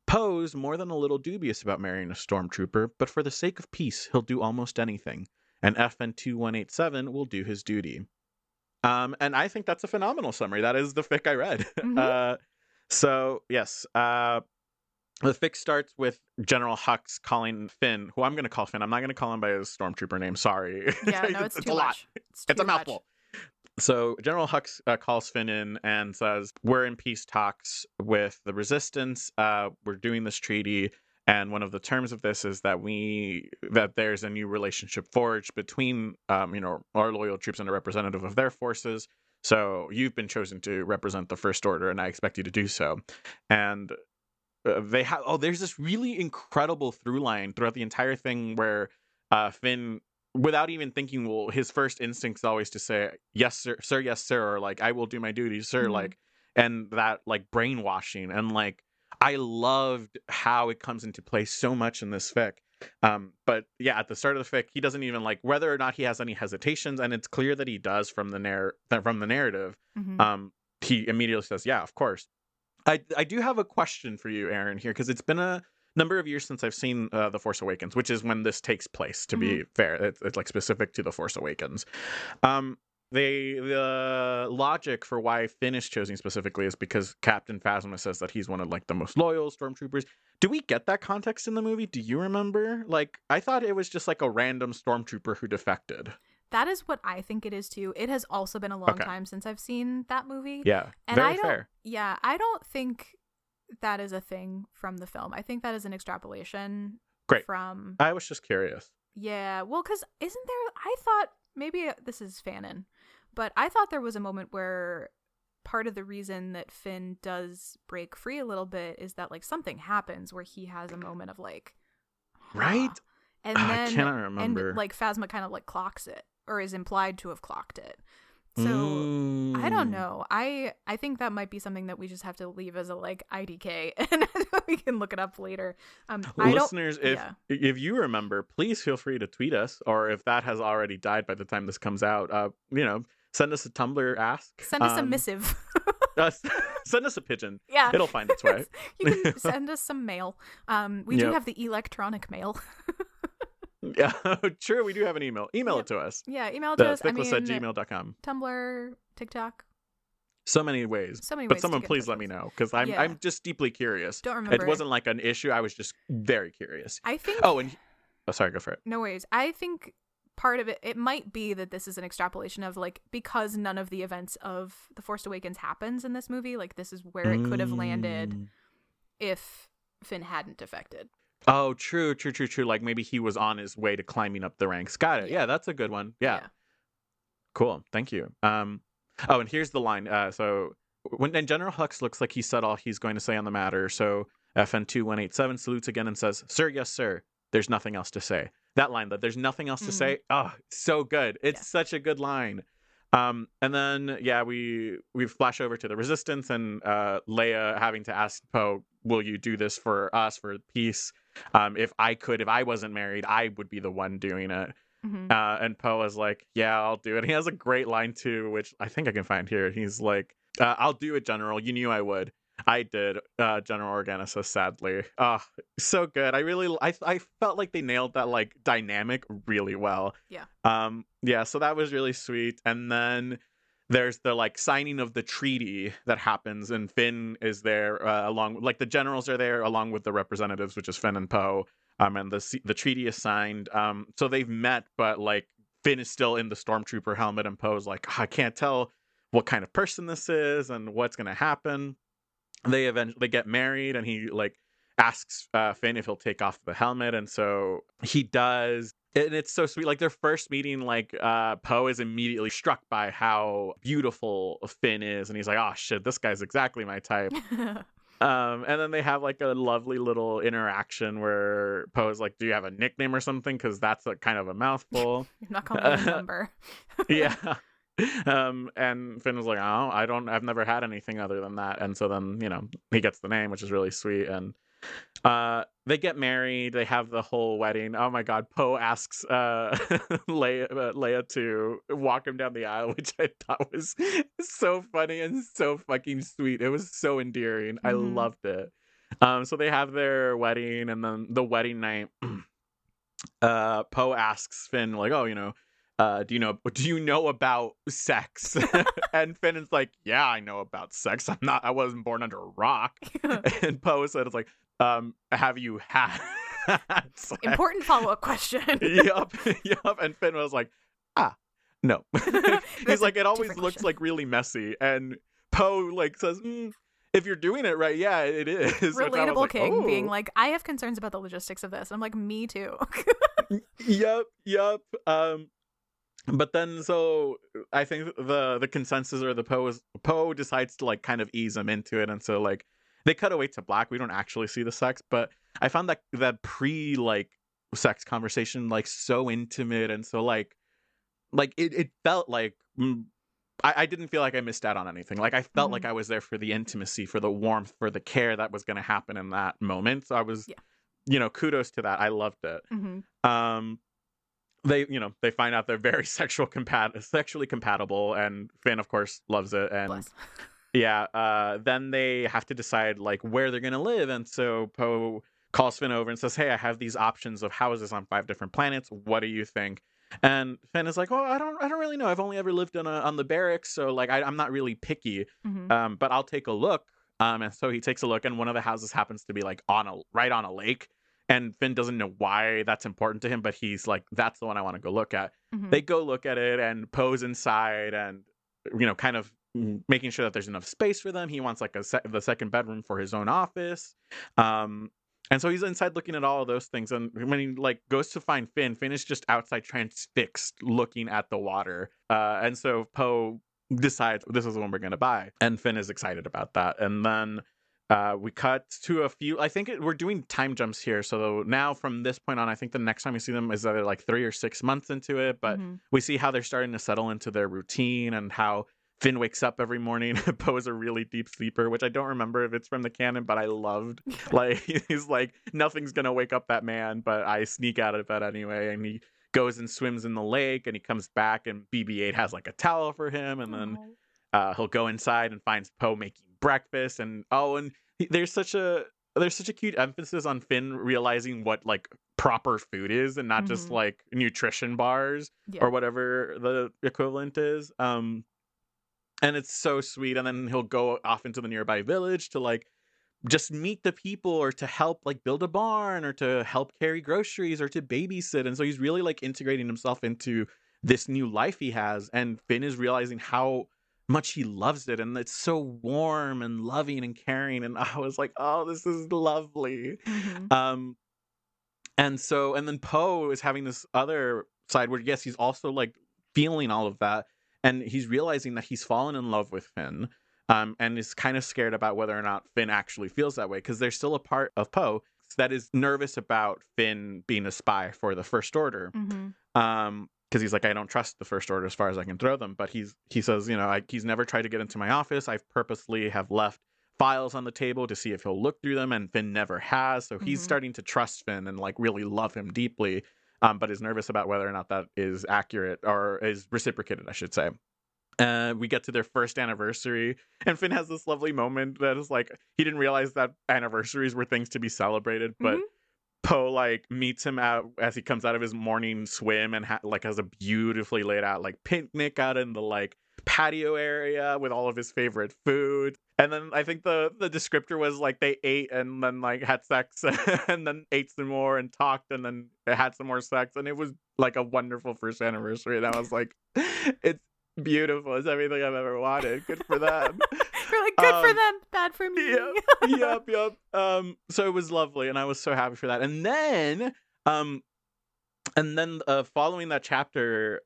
Poe's more than a little dubious about marrying a stormtrooper, but for the sake of peace, he'll do almost anything. And FN-2187 will do his duty. And I think that's a phenomenal summary. That is the fic I read. Mm-hmm. So, yes. The fic starts with General Hux calling Finn, who I'm going to call Finn. I'm not going to call him by his stormtrooper name. Sorry. Yeah, no, it's too a lot. Much. It's a mouthful. So General Hux calls Finn in and says, we're in peace talks with the Resistance. We're doing this treaty. And one of the terms of this is that there's a new relationship forged between, our loyal troops and a representative of their forces. So you've been chosen to represent the First Order, and I expect you to do so. And there's this really incredible through line throughout the entire thing where Finn, without even thinking, his first instinct is always to say, yes, sir, yes, sir, or like, I will do my duty, sir. Mm-hmm. And that brainwashing, and I loved how it comes into play so much in this fic. But yeah, at the start of the fic, he doesn't even whether or not he has any hesitations, and it's clear that he does from the narrative. Mm-hmm. He immediately says, yeah, of course. I do have a question for you, Aaron, here, because it's been a number of years since I've seen The Force Awakens, which is when this takes place, to be fair. It's specific to The Force Awakens. The logic for why Finn is chosen specifically is because Captain Phasma says that he's one of the most loyal stormtroopers. Do we get that context in the movie? Do you remember? I thought it was just a random stormtrooper who defected. That is what I think it is too. It has also been a long time since I've seen that movie. Yeah, and very fair. Yeah, I don't think that is a thing from the film. I think that is an extrapolation. Great. From. I was just curious. Yeah, well, because isn't there? I thought maybe this is fanon, but I thought there was a moment where part of the reason that Finn does break free a little bit is that something happens where he has a moment of right. And then I cannot remember. And Phasma kind of clocks it, or is implied to have clocked it. So I don't know. I think that might be something that we just have to leave as a IDK, and we can look it up later. Listeners, if you remember, please feel free to tweet us, or if that has already died by the time this comes out, send us a Tumblr ask. Send us a missive. Send us a pigeon. Yeah. It'll find its way. You can send us some mail. We do have the electronic mail. Yeah, true. We do have an email. Email it to us. Yeah, email it to us. theckless@gmail.com. Tumblr, TikTok. So many ways. But someone please let me know, because I'm just deeply curious. Don't remember. It wasn't like an issue. I was just very curious. I think. Sorry, go for it. No worries. I think part of it might be that this is an extrapolation of, like, because none of the events of The Force Awakens happens in this movie, like, this is where it could have landed if Finn hadn't defected. Oh, true. Like, maybe he was on his way to climbing up the ranks. Got it. Yeah, that's a good one. Yeah. Cool. Thank you. And here's the line. So when General Hux looks like he said all he's going to say on the matter, so FN2187 salutes again and says, "Sir, yes, sir. There's nothing else to say." That line, that there's nothing else to say. Oh, so good. It's such a good line. And then, we flash over to the Resistance and Leia having to ask Poe, "Will you do this for us, for peace? If I wasn't married, I would be the one doing it." And Poe is like, "Yeah, I'll do it." And he has a great line too, which I think I can find here. He's like, "I'll do it, General. You knew I would." "I did," General Organa says sadly. So good. I felt like they nailed that, like, dynamic really well. So that was really sweet. And then there's the, like, signing of the treaty that happens, and Finn is there along, like, the generals are there along with the representatives, which is Finn and Poe. And the treaty is signed. So they've met, but, like, Finn is still in the stormtrooper helmet, and Poe's like, "I can't tell what kind of person this is and what's gonna happen." They get married, and he, like, asks Finn if he'll take off the helmet, and so he does. And it's so sweet. Like, their first meeting, like, Poe is immediately struck by how beautiful Finn is, and he's like, "Oh shit, this guy's exactly my type." And then they have, like, a lovely little interaction where Poe's like, "Do you have a nickname or something? Because that's a kind of a mouthful." You're not calling me a number. Yeah. And Finn was like, "Oh, I've never had anything other than that." And so then, he gets the name, which is really sweet. And they get married. They have the whole wedding. Oh my God. Poe asks Leia to walk him down the aisle, which I thought was so funny and so fucking sweet. It was so endearing. I loved it. So they have their wedding, and then the wedding night, Poe asks Finn, like, "Oh, do you know about sex?" And Finn is like, "Yeah, I know about sex. I wasn't born under a rock." And Poe said, "It's like, have you had sex?" Important follow-up question. Yup. And Finn was like, no. He's like, "It always looks like really messy." And Poe, like, says, "If you're doing it right, yeah, it is." Relatable like, king being like, "I have concerns about the logistics of this." I'm like, "Me too." Yup. But then, so I think the consensus, or the Poe decides to, like, kind of ease him into it, and so, like, they cut away to black. We don't actually see the sex, but I found that pre, like, sex conversation, like, so intimate, and so, like it felt like I didn't feel like I missed out on anything. Like, I felt like I was there for the intimacy, for the warmth, for the care that was going to happen in that moment. So I was, kudos to that. I loved it. They find out they're very sexually compatible, and Finn, of course, loves it. And then they have to decide, like, where they're gonna live. And so Poe calls Finn over and says, "Hey, I have these options of houses on 5 different planets. What do you think?" And Finn is like, "Oh, I don't really know. I've only ever lived on the barracks, so, like, I'm not really picky. But I'll take a look." And so he takes a look, and one of the houses happens to be, like, right on a lake. And Finn doesn't know why that's important to him, but he's like, "That's the one I want to go look at." They go look at it, and Poe's inside, and, kind of making sure that there's enough space for them. He wants, like, the second bedroom for his own office. And so he's inside looking at all of those things. And when he, like, goes to find Finn is just outside transfixed looking at the water. And so Poe decides, this is the one we're going to buy. And Finn is excited about that. And then we cut to a few, we're doing time jumps here. So now from this point on, I think the next time we see them is either, like, 3 or 6 months into it. But we see how they're starting to settle into their routine, and how Finn wakes up every morning. Poe is a really deep sleeper, which I don't remember if it's from the canon, but I loved. Like, he's like, nothing's gonna wake up that man, but I sneak out of bed anyway. And he goes and swims in the lake, and he comes back, and BB-8 has, like, a towel for him. And then he'll go inside and finds Poe making breakfast, and there's such a cute emphasis on Finn realizing what like proper food is and not just like nutrition bars or whatever the equivalent is. And it's so sweet. And then he'll go off into the nearby village to like just meet the people or to help like build a barn or to help carry groceries or to babysit. And so he's really like integrating himself into this new life he has. And Finn is realizing how much he loves it. And it's so warm and loving and caring. And I was like, oh, this is lovely. And then Poe is having this other side where, yes, he's also like feeling all of that. And he's realizing that he's fallen in love with Finn. And is kind of scared about whether or not Finn actually feels that way, because there's still a part of Poe that is nervous about Finn being a spy for the First Order. Because he's like, I don't trust the First Order as far as I can throw them. But he says, you know, he's never tried to get into my office. I've purposely have left files on the table to see if he'll look through them, and Finn never has. So he's starting to trust Finn and like really love him deeply, but is nervous about whether or not that is accurate or is reciprocated, I should say. We get to their first anniversary, and Finn has this lovely moment that is like, he didn't realize that anniversaries were things to be celebrated, but Poe like meets him out as he comes out of his morning swim and like has a beautifully laid out like picnic out in the like patio area with all of his favorite food. And then I think the descriptor was like they ate and then like had sex and then ate some more and talked and then they had some more sex, and it was like a wonderful first anniversary. And I was like, it's beautiful. It's everything I've ever wanted. Good for them. We're like, good for them, bad for me. Yep. So it was lovely, and I was so happy for that. And then following that chapter,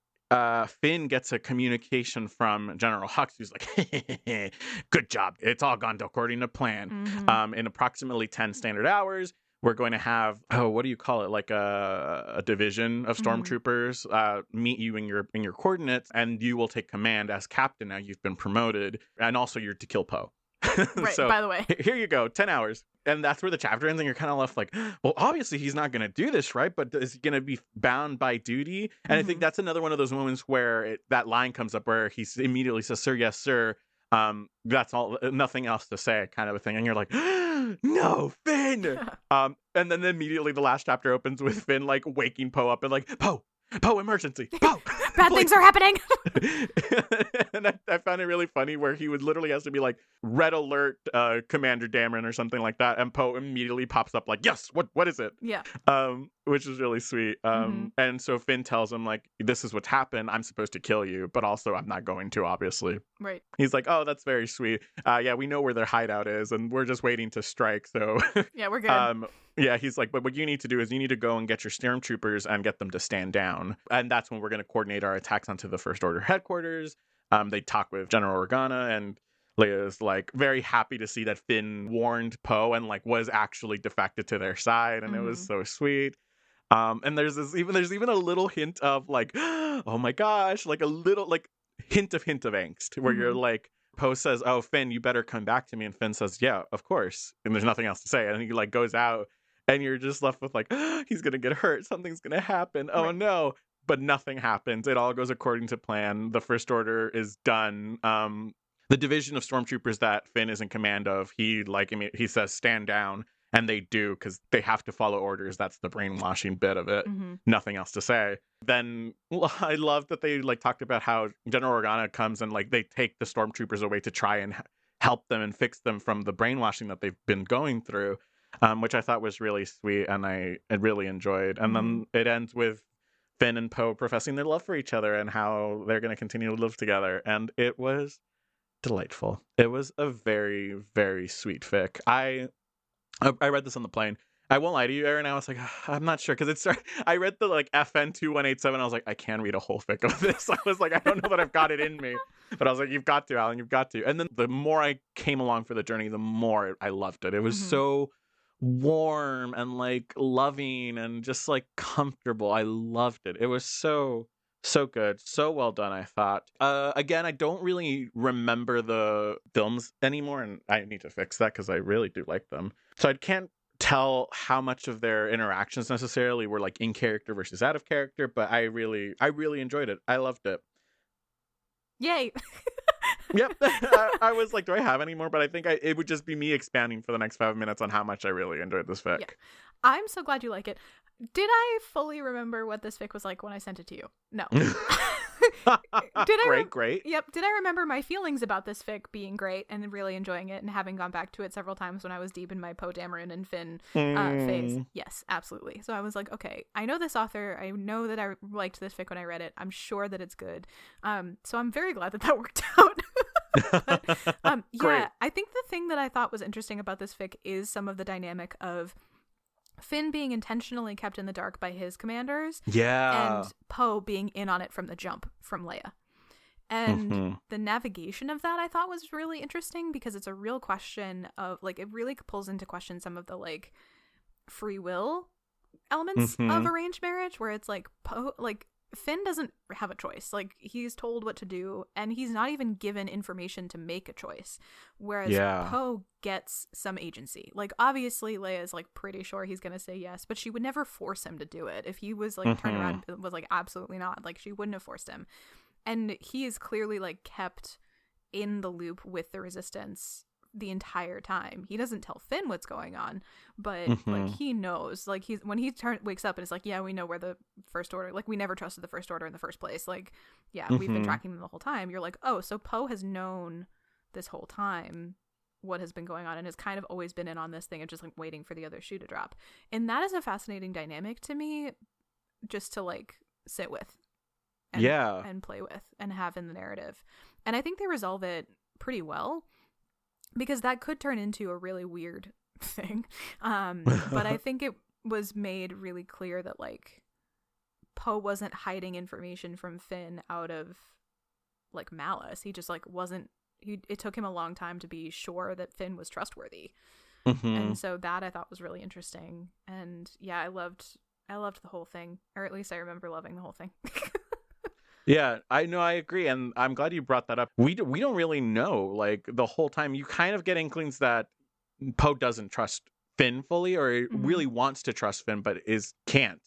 Finn gets a communication from General Hux, who's like, good job. It's all gone according to plan. In approximately 10 standard hours, we're going to have, what do you call it? Like a division of stormtroopers meet you in your coordinates, and you will take command as captain. Now you've been promoted, and also you're to kill Poe. Right, so, by the way. Here you go, 10 hours. And that's where the chapter ends, and you're kind of left like, well, obviously he's not going to do this, right? But is he going to be bound by duty? And I think that's another one of those moments where that line comes up where he immediately says, sir, yes, sir. That's all, nothing else to say, kind of a thing. And you're like, no, Finn. And then immediately the last chapter opens with Finn like waking Poe up and like, Poe, emergency, Poe. Bad things are happening. And I found it really funny where he would literally has to be like, red alert, Commander Dameron or something like that, and Poe immediately pops up like, yes, what is it? Yeah. Which is really sweet. And so Finn tells him like, this is what's happened. I'm supposed to kill you, but also I'm not going to, obviously. Right. He's like, oh, that's very sweet. Yeah, we know where their hideout is, and we're just waiting to strike. So yeah, we're good. Yeah, he's like, but what you need to do is you need to go and get your stormtroopers and get them to stand down. And that's when we're going to coordinate our attacks onto the First Order headquarters. They talk with General Organa, and Leia's like very happy to see that Finn warned Poe and like was actually defected to their side, and it was so sweet. And there's even a little hint of like, oh my gosh, like a little like hint of angst where you're like, Poe says, oh, Finn, you better come back to me, and Finn says, yeah, of course, and there's nothing else to say, and he like goes out, and you're just left with like, he's gonna get hurt, something's gonna happen, oh no. But nothing happens. It all goes according to plan. The First Order is done. The division of stormtroopers that Finn is in command of, he says stand down, and they do, because they have to follow orders. That's the brainwashing bit of it. Nothing else to say. Then I love that they like talked about how General Organa comes and like they take the stormtroopers away to try and help them and fix them from the brainwashing that they've been going through, which I thought was really sweet and I really enjoyed. And then it ends with Finn and Poe professing their love for each other and how they're going to continue to live together. And it was delightful. It was a very, very sweet fic. I read this on the plane. I won't lie to you, Aaron. I was like, I'm not sure, because I read the like FN 2187. I was like, I can read a whole fic of this. I was like, I don't know that I've got it in me. But I was like, you've got to, Alan, you've got to. And then the more I came along for the journey, the more I loved it. It was so warm and like loving and just like comfortable. I loved it. It was so good, so well done, I thought. Again, I don't really remember the films anymore, and I need to fix that because I really do like them. So I can't tell how much of their interactions necessarily were like in character versus out of character, but I really enjoyed it. I loved it. Yay. Yep. I was like, do I have any more? But I think it would just be me expounding for the next 5 minutes on how much I really enjoyed this fic. Yeah. I'm so glad you like it. Did I fully remember what this fic was like when I sent it to you? No. Great. Yep. Did I remember my feelings about this fic being great and really enjoying it and having gone back to it several times when I was deep in my Poe Dameron and Finn phase? Yes, absolutely. So I was like, okay, I know this author. I know that I liked this fic when I read it. I'm sure that it's good. So I'm very glad that worked out. But, yeah, I think the thing that I thought was interesting about this fic is some of the dynamic of Finn being intentionally kept in the dark by his commanders, and Poe being in on it from the jump from Leia. And the navigation of that I thought was really interesting because it's a real question of, like, it really pulls into question some of the, like, free will elements of arranged marriage, where it's like Poe, like, Finn doesn't have a choice. Like, he's told what to do, and he's not even given information to make a choice. Whereas Poe gets some agency. Like, obviously, Leia's, like, pretty sure he's going to say yes, but she would never force him to do it. If he was, like, turned around and was like, absolutely not, like, she wouldn't have forced him. And he is clearly, like, kept in the loop with the Resistance the entire time. He doesn't tell Finn what's going on, but like, he knows. Like, when he wakes up and is like, yeah, we know where the First Order, like, we never trusted the First Order in the first place, like, yeah, we've been tracking them the whole time. You're like, oh, so Poe has known this whole time what has been going on and has kind of always been in on this thing of just, like, waiting for the other shoe to drop. And that is a fascinating dynamic to me, just to, like, sit with and play with and have in the narrative. And I think they resolve it pretty well, because that could turn into a really weird thing. But I think it was made really clear that, like, Poe wasn't hiding information from Finn out of, like, malice. He just, like, wasn't. It took him a long time to be sure that Finn was trustworthy. And so that I thought was really interesting. And yeah, I loved the whole thing, or at least I remember loving the whole thing. Yeah, I know, I agree, and I'm glad you brought that up. We don't really know, like, the whole time. You kind of get inklings that Poe doesn't trust Finn fully, or really wants to trust Finn, but can't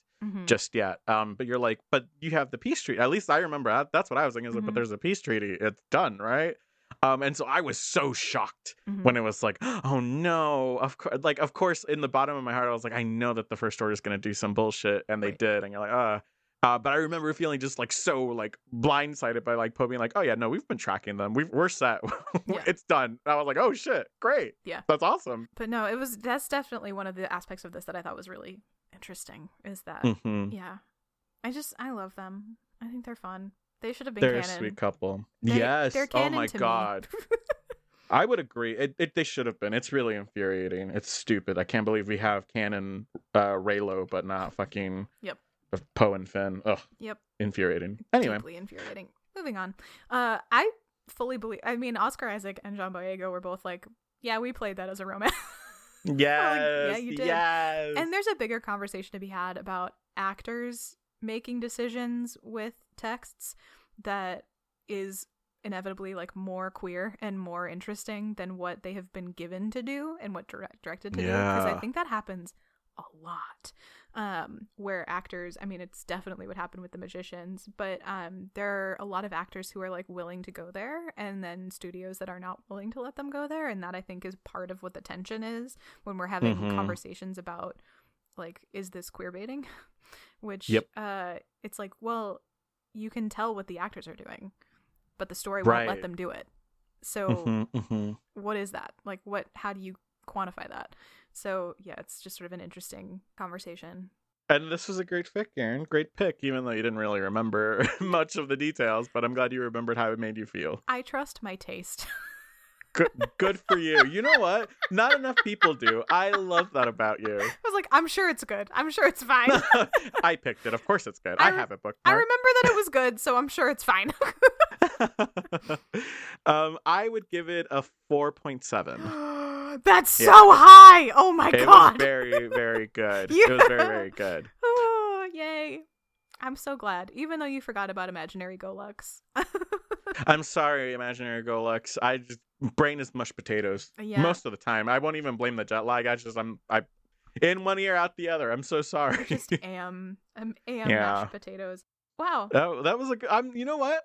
just yet. But you're like, but you have the peace treaty. At least I remember that's what I was thinking. Is like, but there's a peace treaty. It's done, right? And so I was so shocked when it was like, oh no, of course, in the bottom of my heart, I was like, I know that the First Order is going to do some bullshit, and they did, and you're like, but I remember feeling just, like, so, like, blindsided by, like, Poe being like, oh yeah, no, we've been tracking them, we're set. It's done. And I was like, oh shit, great, that's awesome. But no, that's definitely one of the aspects of this that I thought was really interesting, is that I love them. I think they're fun. They should have been they're canon. A sweet couple. They're canon. Oh my god. I would agree. They should have been. It's really infuriating. It's stupid. I can't believe we have canon Raylo, but not fucking Poe and Finn. Ugh. Yep. Infuriating. Anyway. Deeply infuriating. Moving on. I fully believe. I mean, Oscar Isaac and John Boyega were both like, yeah, we played that as a romance. Yes. Like, yeah, you did. Yes. And there's a bigger conversation to be had about actors making decisions with texts that is inevitably, like, more queer and more interesting than what they have been given to do and what directed to do. Because I think that happens a lot. Where actors, I mean, it's definitely what happened with the Magicians, but there are a lot of actors who are, like, willing to go there, and then studios that are not willing to let them go there. And that, I think, is part of what the tension is when we're having conversations about, like, is this queer baiting? Which it's like, well, you can tell what the actors are doing, but the story won't let them do it. So what is that? Like, how do you quantify that? So yeah, it's just sort of an interesting conversation. And this was a great fic, Aaron. Great pick, even though you didn't really remember much of the details, but I'm glad you remembered how it made you feel. I trust my taste. Good for you. You know what? Not enough people do. I love that about you. I was like, I'm sure it's good. I'm sure it's fine. I picked it. Of course it's good. I have it bookmarked. I remember that it was good, so I'm sure it's fine. I would give it a 4.7. That's so high! Oh my god! It was very, very good. It was very, very good. Oh, yay. I'm so glad. Even though you forgot about Imaginary Golux. I'm sorry, Imaginary Golux. Brain is mashed potatoes most of the time. I won't even blame the jet lag. I'm in one ear, out the other. I'm so sorry. I just am mashed potatoes. Wow. That was you know what?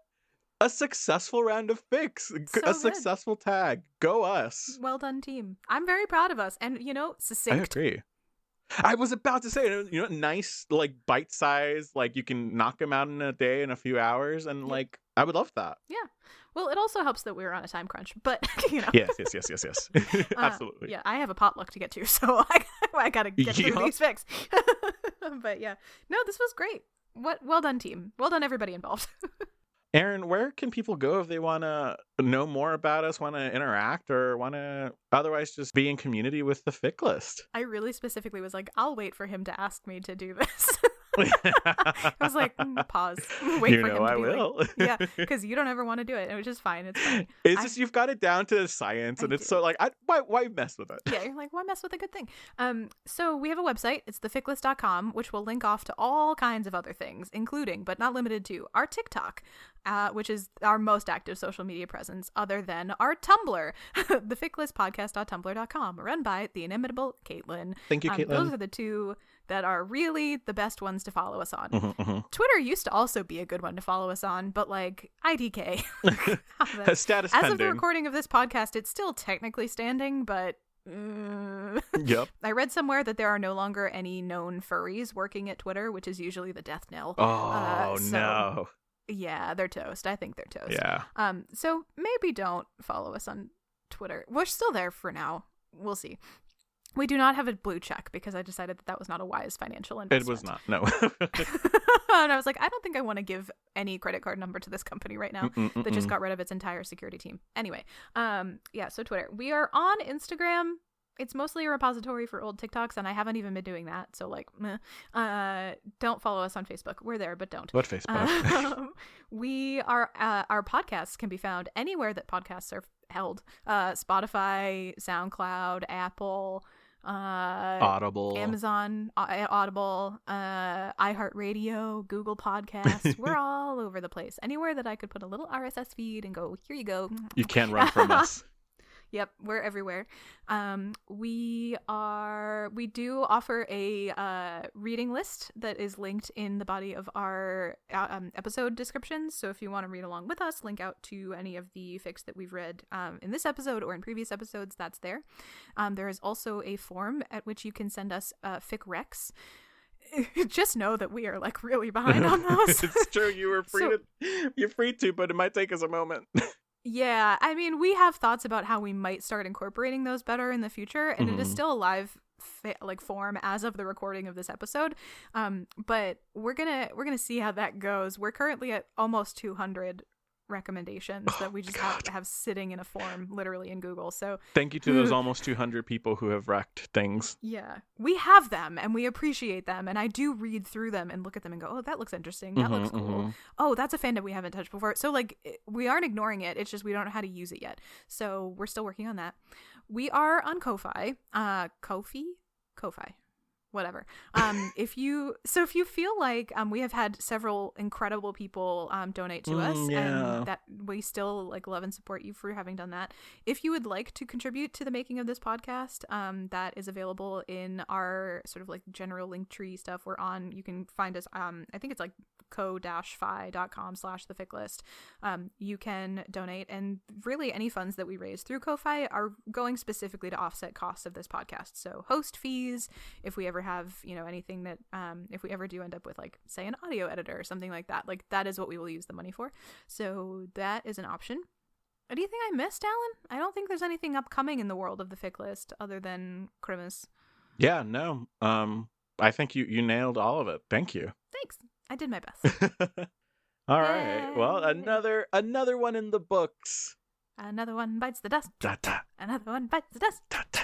a successful round of fics, So a good. successful tag. Go us. Well done, team. I'm very proud of us. And, succinct. I agree. I was about to say, nice, like, bite-sized, like, you can knock them out in a day, in a few hours, and, like, I would love that. Yeah. Well, it also helps that we were on a time crunch, but, Yes. Absolutely. Yeah, I have a potluck to get to, so I gotta get through these fics. But, yeah. No, this was great. Well done, team. Well done, everybody involved. Aaron, where can people go if they want to know more about us, want to interact, or want to otherwise just be in community with the fic list? I really specifically was like, I'll wait for him to ask me to do this. I was like, pause. Wait for him to I be will. like, yeah, because you don't ever want to do it, which is fine. It's fine. It's just you've got it down to science, and it's so like, why mess with it? Yeah, you're like, why mess with a good thing? So we have a website. It's theficlist.com, which will link off to all kinds of other things, including, but not limited to, our TikTok, which is our most active social media presence, other than our Tumblr, theficlistpodcast.tumblr.com, run by the inimitable Caitlin. Thank you, Caitlin. Those are the two that are really the best ones to follow us on. Mm-hmm. Twitter used to also be a good one to follow us on, but like IDK. Status As pending. of the recording of this podcast, it's still technically standing, but Yep. I read somewhere that there are no longer any known furries working at Twitter, which is usually the death knell. No. Yeah, they're toast. I think they're toast. Yeah. So maybe don't follow us on Twitter. We're still there for now. We'll see. We do not have a blue check because I decided that was not a wise financial investment. It was not. No. And I was like, I don't think I want to give any credit card number to this company right now that just got rid of its entire security team. Anyway, yeah, so Twitter. We are on Instagram. It's mostly a repository for old TikToks, and I haven't even been doing that. So, like, meh. Don't follow us on Facebook. We're there, but don't. What Facebook? We are, our podcasts can be found anywhere that podcasts are held. Spotify, SoundCloud, Apple, Audible, Amazon, Audible, iHeartRadio, Google Podcasts. We're all over the place. Anywhere that I could put a little RSS feed and go, here you go. You can't run from us. Yep, we're everywhere. We do offer a reading list that is linked in the body of our episode descriptions. So if you want to read along with us, link out to any of the fics that we've read in this episode or in previous episodes, that's there. There is also a form at which you can send us fic recs. Just know that we are like really behind on those. It's true. You're free to, but it might take us a moment. Yeah, I mean, we have thoughts about how we might start incorporating those better in the future, and it is still a live form as of the recording of this episode. But we're gonna see how that goes. We're currently at almost 200 recommendations that we just have sitting in a form, literally in Google. So thank you to those almost 200 people who have wrecked things. Yeah, we have them and we appreciate them, and I do read through them and look at them and go, oh, that looks interesting, that looks cool. Oh, that's a fandom we haven't touched before. So like, we aren't ignoring it, it's just we don't know how to use it yet, so we're still working on that. We are on Ko-Fi, whatever. If you feel like we have had several incredible people donate to us, and that we still like love and support you for having done that. If you would like to contribute to the making of this podcast, that is available in our sort of like general link tree stuff we're on. You can find us, I think it's like ko-fi.com/theficlist. You can donate, and really any funds that we raise through Ko-Fi are going specifically to offset costs of this podcast. So host fees, if we ever have, anything that, if we ever do end up with like, say, an audio editor or something like that is what we will use the money for. So that is an option. Anything I missed, Alan? I don't think there's anything upcoming in the world of the fic list other than Christmas. Yeah, no. I think you nailed all of it. Thank you. Thanks. I did my best. All right. Well, another one in the books. Another one bites the dust. Da, da. Another one bites the dust. Da, da.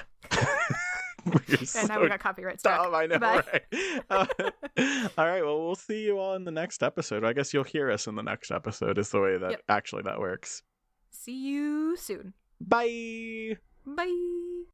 And now we got copyright struck. I know, Bye. right? All right. Well, we'll see you all in the next episode. I guess you'll hear us in the next episode is the way that actually that works. See you soon. Bye. Bye.